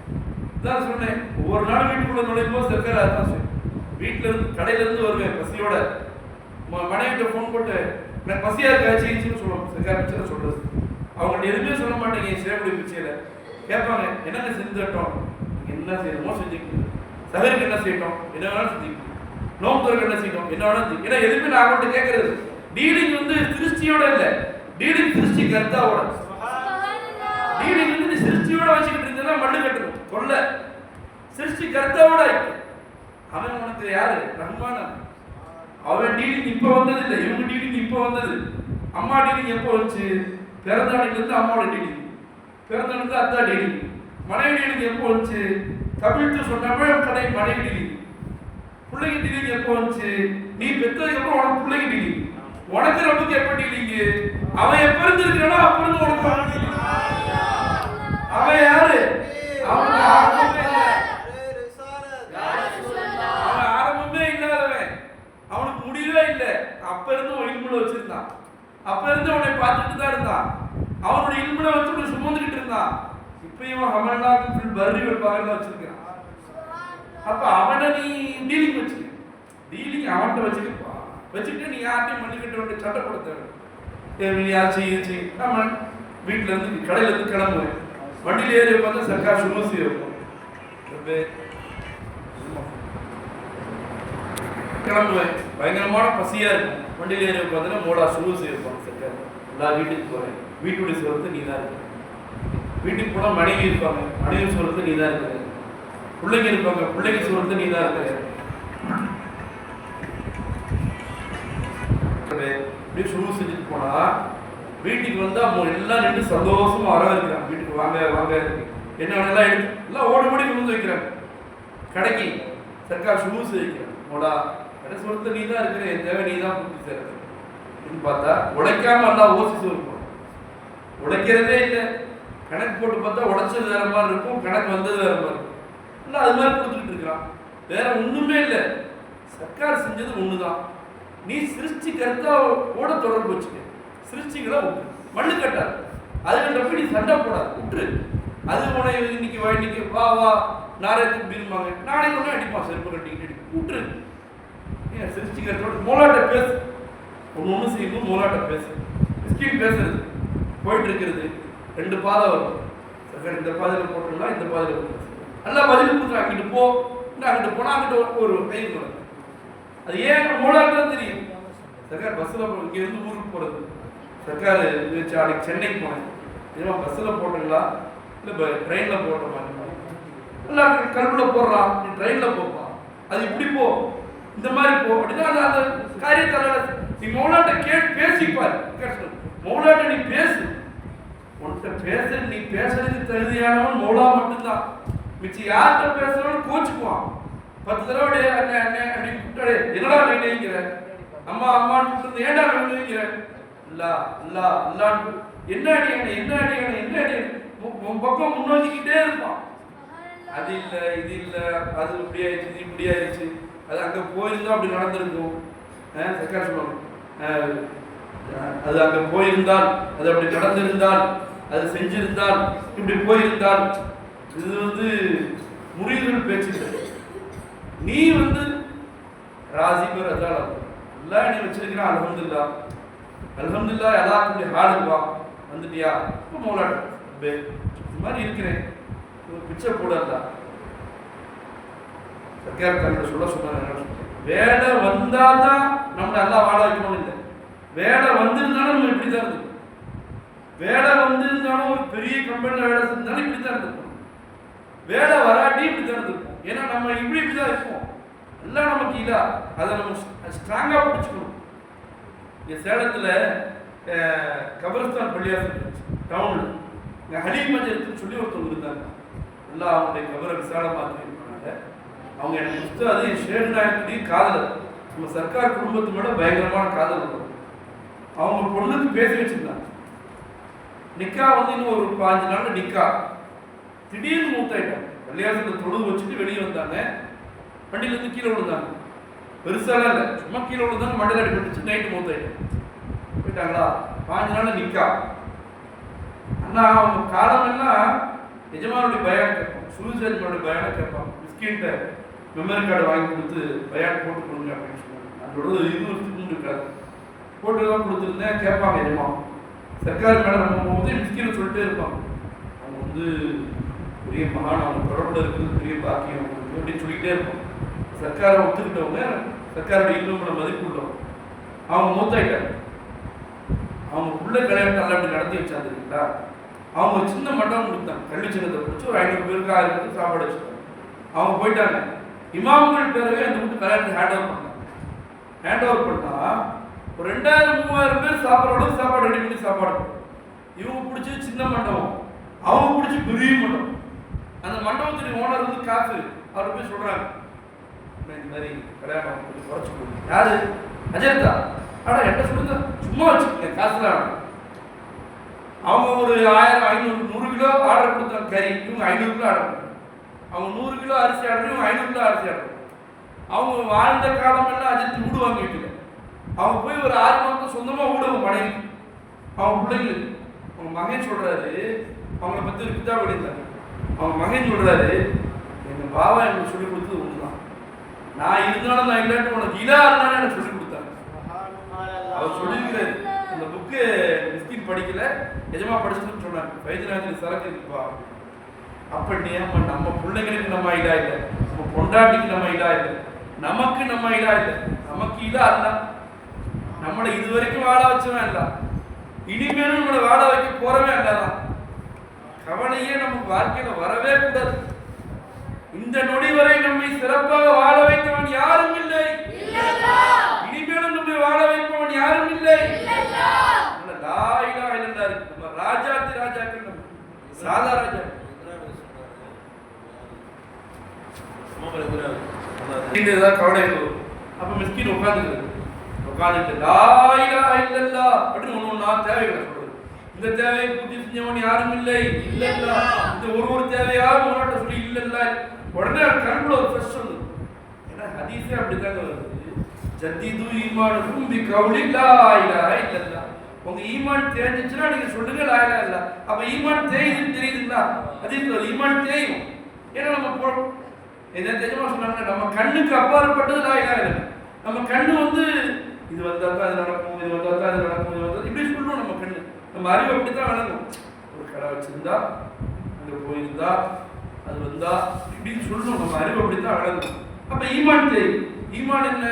தான் சொன்னேன், ஒவ்வொரு நாள் வீட்டுக்குள்ள நுழையும் போது சர்க்கார் அதான் சொன்னேன். வீட்டுல இருந்து கடையில இருந்து வருவேன் பசியோட, மனைவிட்ட போன் போட்டு எனக்கு பசியா இருக்காச்சுன்னு சொல்லுவோம். சர்க்கார் பிச்சை சொல்றது அவங்க எதுவுமே சொல்ல மாட்டேங்க. சேவடி பிச்சையில கேட்பாங்க, என்னென்ன செஞ்சுட்டோம், என்ன செய்யணுமோ செஞ்சுக்கணும், சகருக்கு என்ன செய்யட்டும், என்ன வேணாலும் செஞ்சுக்கணும், நோம்புக்கு என்ன செய்யணும், என்ன வேணாலும். ஏன்னா எதுவுமே நான் அவங்கள்ட்ட கேட்கறது டீலிங் வந்து திருஷ்டியோட இல்லை, டீலிங் திருஷ்டி கர்த்தாவோட. டீலிங் வந்து நீ சிருஷ்டியோட வச்சுக்கிட்டு இருந்தேன்னா மண்ணு கட்டணும் சொல்ல, சிருஷ்டி கர்த்தாவோட. அவன் உனக்கு யாரு? ரஹ்மான். அவன் டீலிங் இப்ப வந்தது இல்லை, இவங்க டீலிங் இப்ப வந்தது. அம்மா டீலிங் எப்போ வந்துச்சு? பிறந்தாடில இருந்து அம்மாவோட டீலிங், பிறந்தாடில அத்தா டீலிங். மனைவி டீலிங் எப்போ வந்துச்சு? கபிழ்த்து சொன்னப்ப கடை மனைவி டீலிங். பிள்ளைங்க டீலிங் எப்போ வந்துச்சு? நீ பெற்றதுக்கு அப்புறம் உனக்கு பிள்ளைங்க டீலிங். உனக்கு ரப்புக்கு எப்ப டீலிங்? அவன் எப்ப இருந்திருக்கானோ அப்ப இருந்து உனக்கு அவன் யாரு? அவனுக்கு ஆரம்பமே இல்லை, அவன் ஆரம்பமே இல்லாதவன், அவனுக்கு முடியவே இல்லை. அப்ப இருந்து அவன் இல்முல வச்சிருந்தான், அப்ப இருந்து அவனை பார்த்துட்டு தான் இருந்தான், அவனுடைய இல்முல வச்சு அவனை சுமந்துக்கிட்டு இருந்தான். இப்ப இவன் ஹமல்லாக்கு பர்ரி பகல்ல வச்சிருக்கான். அப்ப அவனை நீ டீலிங் வச்சுக்க, டீலிங் அவன்கிட்ட வச்சுக்கிட்டு நீ யார்ட்டையும் மன்னிக்கிட்ட வேண்டிய சட்டப்படுத்த யாச்சு. நம்ம வீட்டுல இருந்து கடையில இருந்து கிளம்புவேன், வண்டியில் ஏறி உட்காந்து சர்க்கார் சுமசி வைப்போம். கிளம்புவேன், பயங்கரமான பசியா இருக்கும். வண்டியில் ஏறி உட்காந்துன்னா மோடா சுமசி வைப்போம் சர்க்கார். நான் வீட்டுக்கு போறேன், வீட்டுடைய சுரத்தை நீ தான் இருக்க. வீட்டுக்கு போனா மனைவி இருப்பாங்க, மனைவி சுரத்தை நீ தான் இருக்க. பிள்ளைங்க இருப்பாங்க, பிள்ளைங்க சுரத்தை நீ தான் இருக்க. இப்படி சுமு செஞ்சுட்டு போனா வீட்டுக்கு வந்தால் எல்லாம் நின்று சந்தோஷமா வரவேற்கிறாங்க. வீட்டுக்கு வாங்க வாங்க என்ன வேணாலும் எடுத்து எல்லாம் ஓடி ஓடி கொண்டு வந்து வைக்கிறாங்க. கடைக்கு சர்க்கார் ஷூஸ் வைக்கிறாங்க. மோடா கடை சொல்றது நீ தான் இருக்கிற, என் தேவை நீ தான் பூர்த்தி செய்யறது பார்த்தா உடைக்காம எல்லாம் ஓசி இருக்கும். உடைக்கிறதே இல்லை. கணக்கு போட்டு பார்த்தா உடைச்சது வேற மாதிரி இருக்கும், கணக்கு வந்தது வேற மாதிரி இருக்கும். இல்லை அது மாதிரி கொடுத்துக்கிட்டு இருக்கிறான். வேற ஒண்ணுமே இல்லை. சர்க்கார் செஞ்சது ஒண்ணுதான். நீ சிருஷ்டி கருத்தாவோட தொடர்பு வச்சுக்க. சிருஷ்டிகளை விட்டு மண்ணு கட்டாது. அதுக்கிட்ட நீ சண்டை போடாது, விட்டுரு. அது உன இன்னைக்கு வா வா நாரத்துக்கு பீருமாங்க, நாளைக்கு ஒன்று அடிப்பான் செருப்பு கட்டிக்கிட்டு விட்டுரு. ஏன் சிருஷ்டி கருத்தோட மூலாட்ட பேசு. ஒன்று செய்யணும், மூலாட்ட பேசு. ஸ்கீம் பேசுறது போயிட்டு இருக்கிறது. 2 பாதை வரும். சர்க்கார் இந்த பாதையில் போட்டோம்னா இந்த பாதையில் போட்டு நல்லா பதில் கொடுத்துரு. அங்கிட்டு போ, அங்கிட்டு போனால் அங்கிட்ட ஒரு கை வரும். அது ஏன் மூலாட்டம் தெரியும். சர்க்கார் பஸ்ஸில் இங்கேருந்து ஊருக்கு போகிறது. சர்க்கார் அன்னைக்கு சென்னைக்கு போனேன். இதெல்லாம் பஸ்ஸில் போட்டுங்களா இல்லை ட்ரெயினில் போட்ட மாதிரி இல்லை கல்வியில் போடுறான். நீ ட்ரெயினில் போப்பா, அது இப்படி போ, இந்த மாதிரி போ அப்படின்னா அது அந்த காரியத்தால் நீ மௌலாட்ட பேசிப்பார். மௌலாட்ட நீ பேசு. உன்கிட்ட பேச நீ பேசுறதுக்கு தகுதியானவன் மௌலா மட்டும்தான். மிச்சம் யார்கிட்ட பேசுறவன் கோச்சுக்குவான். 10 தடவை அண்ணே அண்ணே அப்படின்னு கூப்பிட்டாடே என்னடா நீ நினைக்கிற, அம்மா அம்மான்னு கூப்பிட்டு ஏன்டா நீ நினைக்கிற, இல்லா இல்லா இல்லான்னு என்ன அடியானே என்ன அடியானே என்ன அடியானே உன் பக்கம் முன்னோக்கிக்கிட்டே இருப்பான். அது இல்லை இது இல்லை, அது இப்படி ஆயிடுச்சு இது இப்படி ஆயிடுச்சு, அது அங்கே போயிருந்தா அப்படி நடந்திருக்கும். சர்க்கார் சொல்லுவாங்க, அது அங்கே போயிருந்தால், அது அப்படி நடந்திருந்தால், அது செஞ்சிருந்தால், இப்படி போயிருந்தால். இது முறிவுகள் பேச்சு. நீ ராசிபர் அதால் எல்லாம் நீ வச்சிருக்கிறான். அல்ஹம்துலில்லா அல்ஹம்துலில்லா எல்லாருக்கும் ஹாடுவா வந்துட்டியா இப்போ மௌலாட்டம் இது மாதிரி இருக்கிறேன். ஒரு பிச்சை போடல. சர்க்கார் தன்னோட சொன்னாங்க, வேலை வந்தாதான் நம்மளை எல்லாம் வாழ வைக்கணும் இல்லை. வேலை வந்திருந்தாலும் நம்ம இப்படி தான் இருந்துக்கும். வேலை வந்திருந்தாலும் ஒரு பெரிய கம்பெனியில் வேலை செஞ்சாலும் இப்படி தான் இருந்துக்கும். வேலை வராட்டி இப்படி தான் இருந்துக்கும். ஏன்னா நம்ம இப்படி தான் இருப்போம். எல்லாம் நமக்கு இல்லை. அதை நம்ம ஸ்ட்ராங்காக பிடிச்சிக்கணும். இங்கே சேலத்தில் கபரஸ்தான் பள்ளியாசல் டவுனில் இங்கே ஹலீம் மஜத்துன்னு சொல்லி ஒருத்தவங்க இருந்தாங்க. எல்லாம் அவங்களுடைய கபரை விசாலமாக இருப்பாங்க. அவங்க எனக்கு புஸ்தகம் என் ஷேர்நாயக்குடைய காதலர். நம்ம சர்க்கார் குடும்பத்து மேலே பயங்கரமான காதல் இருக்கும். அவங்க பொண்ணுக்கு பேசி வச்சிருந்தாங்க. நிக்கா இன்னும் ஒரு 5 நாள் நிக்கா. திடீர்னு மூத்தாயிட்டாங்க. பள்ளியாசத்தில் தொழுது வச்சுட்டு வெளியே வந்தாங்க. வண்டியிலேருந்து கீழே விழுந்தாங்க. பெருசாலாம் இல்லை, சும்மா கீழே விழுந்தாங்க. மண்டல அடிபட்டுச்சு. நைட்டு மூத்தாயிட்டாங்க. போயிட்டாங்களா 5 நாள் நிக்கா. ஆனால் அவங்க காலமெல்லாம் எஜமானுடைய பயான் கேட்பான், சூழ்சேரிகளுடைய பயானை கேட்பான். மிஸ்கின்ட்ட மெமரி கார்டு வாங்கி கொடுத்து பயான் போட்டு கொடுங்க அப்படின்னு சொன்னாங்க. அதோட 20 வருஷத்துக்கு இருக்காது போட்டு தான் கொடுத்துருந்தேன். கேட்பாங்க எஜமான். சர்க்கார் மேடம் போகும்போது மிஸ்கின்னு சொல்லிட்டே இருப்பாங்க. அவங்க பெரிய மகான், அவங்க தொடர்பில் இருக்கிறது பெரிய பாக்கியம் அப்படின்னு சொல்லிக்கிட்டே இருப்பாங்க. சர்க்காரை ஒத்துக்கிட்டவங்க, சர்க்காருடைய இன்னும் மதிப்பு உள்ளவங்க. அவங்க மூத்தாயிட்டாங்க. அவங்க பிள்ளை கல்யாணத்தை எல்லாம் அப்படி நடத்தி வச்சாந்துருக்கீங்களா. அவங்க சின்ன மண்டபம் கொடுத்தாங்க. கல்வி சின்னத்தை பிடிச்சி ஒரு 500 பேருக்கு 1000 பேருக்கு சாப்பாடு வச்சுட்டாங்க. அவங்க போயிட்டாங்க. இமாம்கள் பேரவே அந்த வீட்டு கல்யாணத்தை ஹேண்ட் ஓவர் பண்ணாங்க. ஹேண்ட் ஓவர் பண்ணால் ஒரு 2000-3000 பேர் சாப்பிட்ற அளவுக்கு சாப்பாடு ரெடி பண்ணி சாப்பாடு. இவங்க பிடிச்சி சின்ன மண்டபம், அவங்க பிடிச்சி பெரிய மண்டபம். அந்த மண்டபத்துடைய ஓனர் காசு அவர் போய் சொல்கிறாங்க, இந்த மாதிரி கல்யாணம் கொஞ்சம் குறைச்சி கொடுங்க. யாரு? அஜர்தா. ஆனால் என்ன சொல்லுங்க, சும்மா வச்சுக்கோங்க, காசுலாம். அவங்க ஒரு 1000, 500, 100 கிலோ ஆர்டர் கொடுத்தாங்க கறி. இவங்க 500 கிலோ ஆர்டர் கொடுத்தாங்க. அவங்க 100 கிலோ அரிசி ஆர்டர், இவங்க 500 கிலோ அரிசி ஆர்டர். அவங்க வாழ்ந்த காலமெல்லாம் அஜித்து வீடு வாங்க வைக்கல. அவங்க போய் ஒரு 6 மாதம் சொந்தமாக வீடு மனைவி அவங்க பிள்ளைங்களுக்கு. அவங்க மகன் சொல்கிறாரு, அவங்கள பற்றி ஒரு கிதாப் எழுதிட்டாங்க. அவங்க மகன் சொல்கிறாரு, எங்கள் பாபா எனக்கு சொல்லிக் கொடுத்தது ஒன்று தான். நான் இருந்தாலும் நான் இல்லாட்டி உனக்கு இலா இருந்தாலும் எனக்கு சொல்லிக் கொடுத்தாங்க. அவர் சொல்லியிருக்கிறாரு. அந்த புக்கு மிஸ்கின் படிக்கல, எஜமா படிச்சுன்னு சொன்னாங்க. வைத்தியநாதன் சரக்கு இருக்குப்பா. அப்படி நம்ம பிள்ளைங்களுக்கு நம்ம இதா இல்லை, நம்ம பொண்டாட்டிக்கு நம்ம இதா இல்லை, நமக்கு நம்ம இதா இல்லை. நமக்கு இதா அல்ல, நம்மளை இதுவரைக்கும் வாழ வச்சவன் அல்ல, இனிமேலும் நம்மளை வாழ வைக்க போறவே அல்லதான். கவலையே நமக்கு வாழ்க்கையில வரவே கூடாது. இந்த நொடி வரை நம்மை சிறப்பாக வாழ வைத்தவன் யாரும் இல்லை. இனிமேலும் நம்மை வாழ வைப்பவன் யாரும் இல்லை. லா இலாஹ சாதாரண ஏதாவது கவலை இருக்கும். அப்ப மிஸ்கின் உட்காந்துட்டு லா இலாஹ இல்லல்லாஹ் அப்படின்னு ஒண்ணு தேவைகளை சொல்றது. இந்த தேவையை பூர்த்தி செஞ்சவன் யாரும் இல்லை இல்லல்லா. இந்த ஒரு தேவையாவது உங்கள்கிட்ட சொல்லி இல்லல்லா, உடனே கண்ணுல ஒரு ஃப்ரெஷ் வந்து. ஏன்னா ஹதீஸே அப்படித்தாங்க வருது. ஜதீது ஈமானுக்கும் பி கௌலி லா இலாஹ இல்லல்லாஹ். உங்க ஈமான் தேஞ்சிச்சுன்னா நீங்க சொல்லுங்க லா இலாஹ இல்லல்லாஹ். அப்ப ஈமான் தேயுதுன்னு தெரியுதுங்களா? ஹதீஸ்ல ஈமான் தேயும். ஏன்னா நம்ம என்ன தெரியுமா சொன்னாங்க, நம்ம கண்ணுக்கு அப்பாற்பட்டது லா இலாஹ இல்லல்லாஹ். நம்ம கண்ணு வந்து இது வந்தா தான் அது நடக்கும், இது வந்தா தான் அது நடக்கும், இது வந்தா இப்படி சொல்லணும். நம்ம கண்ணு நம்ம அறிவு அப்படித்தான் வழங்கும். ஒரு கடை வச்சிருந்தா அங்கே போயிருந்தா அது வந்தா இப்படின்னு சொல்லணும். நம்ம அறிவு அப்படித்தான் வழங்கும். அப்ப ஈமான் தேய். ஈமான் என்ன?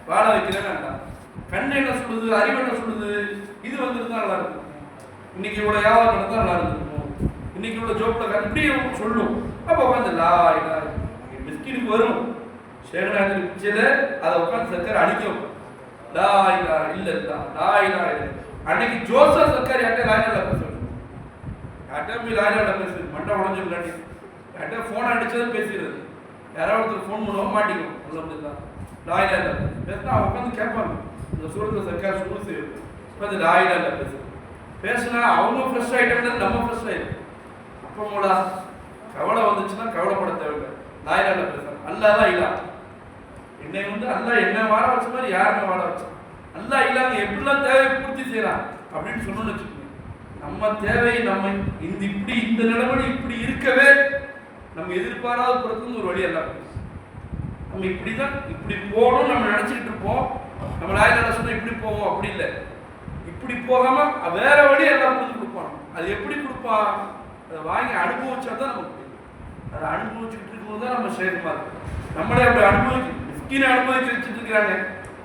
வாழ வைக்கிறேன் வேண்டாம். கண் என்ன சொல்லுது, அறிவு என்ன சொல்லுது, இது வந்துருந்தா நல்லா இருக்கும், இன்னைக்கு இவ்வளோ யாவது நடந்தா நல்லா இருக்கும், இன்னைக்கு இவ்வளோ ஜோப்ல இப்படியே சொல்லணும். அப்போ உட்காந்து லா இல்லா மிஸ்கினுக்கு வரும் ஷேகநாதன் பிச்சையில அதை உட்காந்து சர்க்கார் அடிக்கும். லா இல்லா இல்லல்லா லா இல்லா இல்ல. அன்னைக்கு ஜோசா சர்க்கார் யார்கிட்ட லா இல்லா பேசுறது, யார்கிட்ட போய் லா இல்லா பேசுறது, மண்டை உடஞ்சு இல்லாட்டி யார்கிட்ட ஃபோன் அடிச்சதும் பேசுறது. யாராவது ஒருத்தர் ஃபோன் பண்ணுவோம் மாட்டிக்கும் தான் லா இல்லா இல்ல பேசினா அவங்க உட்காந்து கேட்பாங்க. இந்த சூரத்தில் சர்க்கார் சூடு செய்யும் உட்காந்து லா இல்லா இல்ல பேசுனா அவங்க ஃப்ரெஷ் ஆகிட்டோம்னா நம்ம ஃப்ரெஷ் ஆயிடும். அப்போ மூலா கவலை வந்துச்சுன்னா கவலைப்பட தேவையில்லை. லா இல்லா இல்ல பேசுறேன் அல்லாதான் இல்லா. என்னை வந்து அல்லா என்ன வாழ வச்ச மாதிரி யாருமே வாழ வச்சான். அல்லா இல்லாம எப்படிலாம் தேவையை பூர்த்தி செய்யறான் அப்படின்னு சொன்னோம்னு வச்சுக்கோங்க. நம்ம தேவையை நம்ம இந்த நிலைமை இப்படி இருக்கவே நம்ம எதிர்பாராத பொறுத்து ஒரு வழி எல்லாம் நம்ம இப்படிதான் இப்படி போகணும் நம்ம நினைச்சிட்டு இருப்போம். நம்ம லாயில சொன்னா இப்படி போவோம், அப்படி இல்லை. இப்படி போகாம வேற வழி எல்லாம் கொடுத்து கொடுப்பான். அது எப்படி கொடுப்பான்? அதை வாங்கி அனுபவிச்சா தான் நமக்கு தெரியும். அதை அனுபவிச்சுட்டு இருக்கும்போது தான் நம்ம சேகமா இருக்கும். நம்மளே அப்படி அனுபவிச்சு வச்சுட்டு இருக்கிறாங்க.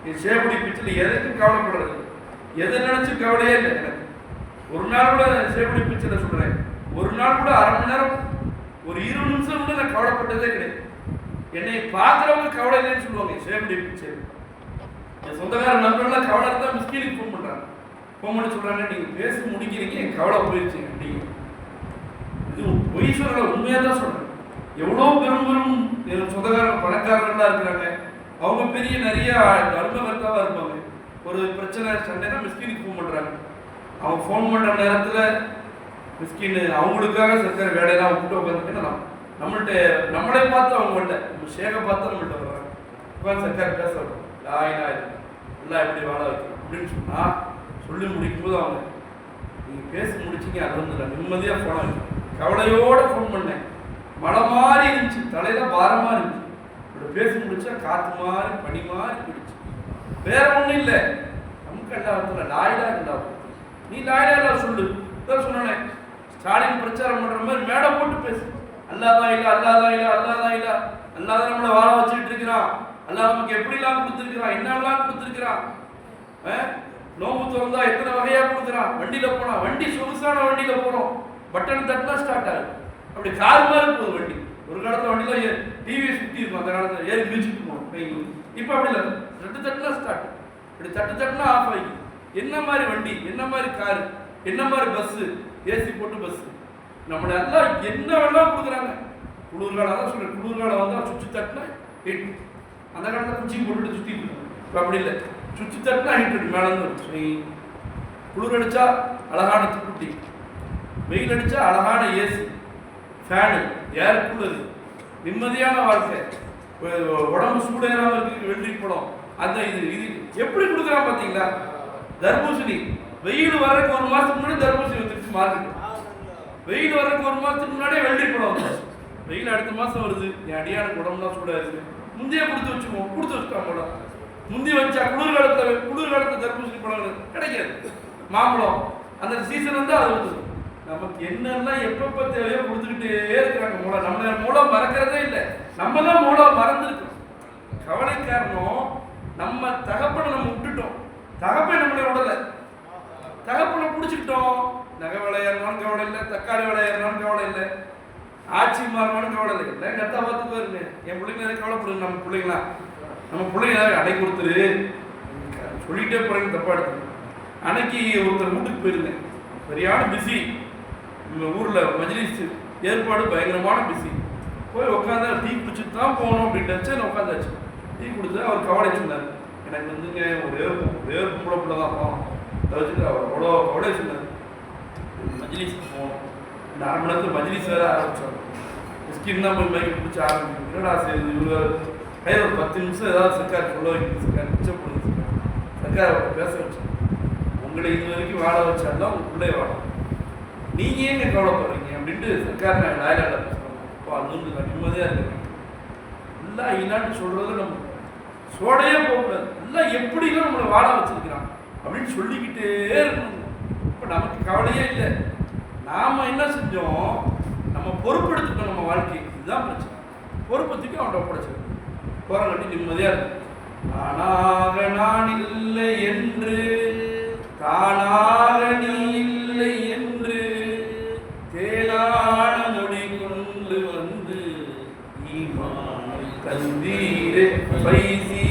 என் சேகுடி பிச்சில் எதுக்கும் கவலைப்படுறது, எதை நினைச்சு கவலையே இல்லை எனக்கு. ஒரு நாள் கூட சேகுடி பிச்சில் சொல்றேன், ஒரு நாள் கூட அரை மணி நேரம் ஒரு 20 நிமிஷம் கூட நான் கவலைப்பட்டதே கிடையாது. என்னை பார்க்குறவங்க கவலை இல்லைன்னு சொல்லுவாங்க. சேகுடி பிச்சை என் சொந்தக்கார நண்பர்கள்லாம் கவலை இருந்தால் மிஸ்கினுக்கு ஃபோன் பண்ணுறாங்க. ஃபோன் பண்ணி சொல்கிறாங்க, நீங்கள் பேசி முடிக்கிறீங்க என் கவலை போயிடுச்சு அப்படிங்க. இது பொய் சொல்லலை, உண்மையாக தான் சொல்கிறேன். எவ்வளோ பெரும் சொந்தக்காரங்க பணக்காரர்களாக இருக்கிறாங்க. அவங்க பெரிய நிறைய தர்மகர்த்தாவாக இருப்பாங்க. ஒரு பிரச்சனை சண்டைனா மிஸ்கினுக்கு ஃபோன் பண்ணுறாங்க. அவங்க ஃபோன் பண்ணுற நேரத்தில் மிஸ்கின் அவங்களுக்காக சர்க்கார் வேலையெல்லாம் விட்டு உட்காந்துட்டு நம்மளே பார்த்து அவங்க வரல, நம்ம ஷேகை பார்த்து நம்மள்கிட்ட வர்றாங்க. உட்காந்து சர்க்கார் பேச வரும். லாயினா எல்லாம் எப்படி வாழ வைக்கணும் அப்படின்னு சொன்னால் சொல்லி முடிக்கும்போது அவங்க நீங்கள் பேசி முடிச்சிங்க, அது வந்து நிம்மதியாக ஃபோன் வைக்கணும். கவலையோடு ஃபோன் பண்ணேன். மழை மாதிரி இருந்துச்சு, தலையில பாரமாக இருந்துச்சு. இப்படி பேசி முடிச்சா காற்று மாதிரி பனி மாதிரி போயிடுச்சு. வேற ஒன்றும் இல்லை, நமக்கு எல்லாத்துல லாயிலா இருந்தா நீ லாயிலா சொல்லு. இதான் சொன்னேன், ஸ்டாலின் பிரச்சாரம் பண்ற மாதிரி மேடை போட்டு பேசு. அல்லாதான் இல்லை, அல்லாதான் இல்லை, அல்லாதான் இல்லை, அல்லாதான் நம்மளை வாழ வச்சுட்டு இருக்கிறான். அல்லா நமக்கு எப்படிலாம் கொடுத்துருக்கிறான், என்னெல்லாம் கொடுத்துருக்கிறான். நோம்பு திறந்தா எத்தனை வகையா கொடுக்குறான். வண்டியில போனா வண்டி சொகுசான வண்டியில போறோம், பட்டன் தட்டினா ஸ்டார்ட் ஆகுது. அப்படி கார் மாதிரி போகுது வண்டி. ஒரு காலத்துல வண்டியில டிவி சுற்றி இருக்கும், அந்த காலத்துல ஏறி மிதிச்சுட்டு போகணும். இப்போ அப்படி இல்லை, தட்டுனா ஸ்டார்ட், இப்படி தட்டுனா ஆஃப் ஆகி. என்ன மாதிரி வண்டி, என்ன மாதிரி காரு, என்ன மாதிரி பஸ்ஸு, ஏசி போட்டு பஸ்ஸு. நம்மளை எல்லாம் என்ன வேணா கொடுக்குறாங்க. குளிர்காலம் தான் சொல்றேன், குளிர்காலம் வந்தால் சுற்றி தட்டினா ஹீட். அந்த காலத்தில் குச்சி போட்டுட்டு சுற்றிட்டு இருக்கோம். இப்போ அப்படி இல்லை, சுற்றி தட்டினா ஹீட் மேலேருந்து. குளிர் அடித்தா அழகான துக்குட்டி, வெயில் அடித்தா அழகான ஏசி, ஃபேனு, ஏர் கூலரு, நிம்மதியான வாழ்க்கை. உடம்பு சூடேறாமல் இருக்கு வெள்ளி படம். அந்த இது எப்படி கொடுக்குறான் பார்த்தீங்களா? தர்பூசணி வெயில் வர்றதுக்கு 1 மாதத்துக்கு முன்னாடி தர்பூசணி வந்துருச்சு மார்க்கெட். வெயில் வர்றதுக்கு 1 மாதத்துக்கு முன்னாடியே வெள்ளி படம் வந்துச்சு. வெயில் அடுத்த மாதம் வருது, என் அடியான உடம்புலாம் சூடாக இருக்குது. முந்தைய கொடுத்து வச்சுட்டான் படம். முந்தைய வச்சா குளிர்காலத்தில் தர்பூசணி படம் கிடைக்காது. மாம்பழம் அந்த சீசன் வந்து அது வந்து நமக்கு என்னெல்லாம் எப்பப்போ தேவையோ கொடுத்துக்கிட்டே இருக்கிறாங்க. நம்ம மூலம் மறக்கிறதே இல்லை, நம்ம தான் மூலம் மறந்துருக்கோம். கவலை காரணம் நம்ம தகப்பனை நம்ம விட்டுட்டோம். தகப்பை நம்மளை விடலை, தகப்பனை பிடிச்சிக்கிட்டோம். நகை விளையாடணும்னு கவலை இல்லை, தக்காளி விளையாடணும்னு கவலை இல்லை, ஆட்சி மாறணும்னு கவலை இல்லை. இல்லை கத்தா பார்த்து போயிருங்க. என் பிள்ளைங்க நிறைய கவலைப்படுங்க. நம்ம பிள்ளைங்க அடை கொடுத்துரு சொல்லிகிட்டே போகிறேன்னு தப்பா எடுத்து. அன்னைக்கு ஒருத்தர் வீட்டுக்கு போயிருந்தேன், சரியான பிஸி. ஊரில் மஜ்லிஸ் ஏற்பாடு பயங்கரமான பிஸி. போய் உட்காந்தா டீ குடிச்சுட்டு தான் போகணும் அப்படின்ட்டு நான் உட்காந்தாச்சு. டீ குடிச்சு அவர் கவலை சொன்னார், எனக்கு வந்துங்க ஒரே பொம்பளை பிள்ளை தான் போகணும், அதை வச்சுட்டு அவர் அவ்வளோ கவலை சொன்னார். மஜ்லிஸ்க்கு போகணும், இந்த 1/2 மணி நேரத்தில் மஜ்லிஸ் வேறு ஆரம்பித்தார். ஸ்கின் தான் போய் மைக்கு பிடிச்சி ஆரம்பிக்கும். என்னடா சரி இவங்க கையில் ஒரு 10 நிமிஷம் ஏதாவது சர்க்கார் சொல்ல வைக்கணும், சர்க்கார் மிச்சப்படுது, சர்க்கார் பேச வச்சு உங்களை இது வரைக்கும் வாழ வச்சாலும் உங்க பிள்ளைய வாழும், நீங்கள் ஏங்க கவலைப்படுறீங்க அப்படின்ட்டு சர்க்கார் நான் லாயலாக பேசுகிறோம். அப்போ அது வந்து நான் நிம்மதியாக இருக்கிறேன். எல்லாம் இல்லான்னு சொல்கிறது நம்ம சோடையே போகக்கூடாது, எல்லாம் எப்படிலாம் நம்மளை வாழ வச்சிருக்கிறான் அப்படின்னு சொல்லிக்கிட்டே இருக்கணும். இப்போ நமக்கு கவலையே இல்லை, நாம் என்ன செஞ்சோம், நம்ம பொறுப்பெடுத்துட்டோம் நம்ம வாழ்க்கை. இதுதான் பிரச்சனை, பொறுப்பத்துக்கு அவன்கிட்ட ஒப்படைச்சிருக்கோம். போராட்டி நிம்மதியாக இருக்கு. தானாக நான் இல்லை என்று, தானாக நீ இல்லை என்று தேனான மொழி கொண்டு வந்து ஈமானை தந்தீரே பைசி.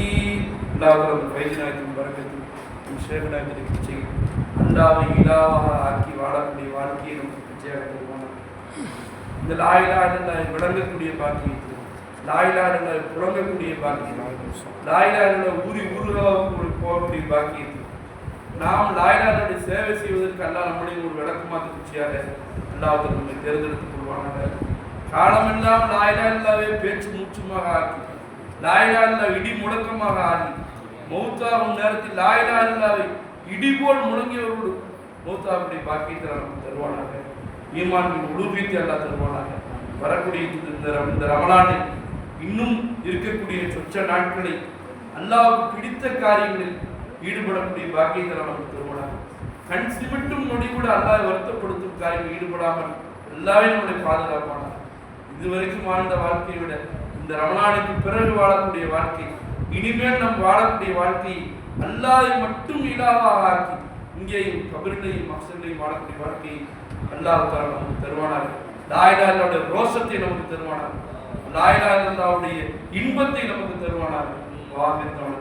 பைசினாயத்தின் பறக்கத்தில் சேகநாயகத்தை பிச்சை அல்லாவை இலாவாக ஆக்கி வாழக்கூடிய வாழ்க்கையை நமக்கு பிச்சையாக தருவாங்க. இந்த லாயிலா விளங்கக்கூடிய பாக்கியத்தை, லாயிலா புழங்கக்கூடிய பாக்கியம், லாயிலா ஊறி போகக்கூடிய பாக்கியத்தை, நாம் லாயிலாவுடைய சேவை செய்வதற்கு அல்லாஹ் நம்முடைய ஒரு விளக்கமாக பிச்சையாக அல்லாஹ் நம்மை தேர்ந்தெடுத்துக் கொள்வானாக. காலமெல்லாம் லாயிலா இல்லாவே பேச்சு மூச்சுமாக ஆக்கி, லாயிலா இல்லா இடி முழக்கமாக ஆகி, மௌத்தாகும் நேரத்தில் லாயிலா இல்லாவை இடி போல் முழங்கியவர்களோடு மௌத்தாவுடைய பாக்கியத்தை நமக்கு தருவானாக. ஈமானின் உளுவீத்தை அல்லாஹ் தருவானாக. வரக்கூடிய இந்த ரமலானில் இன்னும் இருக்கக்கூடிய சொச்ச நாட்களை அல்லாஹ்வுக்கு பிடித்த காரியங்களில் ஈடுபடக்கூடிய பாக்கியத்தை நமக்கு தருவானாக. கண் சிமிட்டும் நொடி கூட அல்லாஹ் வருத்தப்படுத்தும் காரியம் ஈடுபடாமல் எல்லாமே நம்மளை பாதுகாப்பானாக. இதுவரைக்கும் வாழ்ந்த வாழ்க்கையை விட இந்த ரமலானுக்கு பிறகு வாழக்கூடிய வாழ்க்கை, இனிமேல் நம் வாழக்கூடிய வாழ்க்கையை அல்லாஹ்வை மட்டும் இலாவாக ஆக்கி இங்கேயும் கபரிலையும் மக்சரிலையும் வாழக்கூடிய வாழ்க்கையை அல்லாஹ் தஆலா நமக்கு தருவானாக. லா இலாஹா இல்லல்லாஹ்வுடைய ரோஷத்தை நமக்கு தருவானாக. லா இலாஹா இல்லல்லாஹ்வுடைய இன்பத்தை நமக்கு தருவானாக. வாஹிர் தஆலா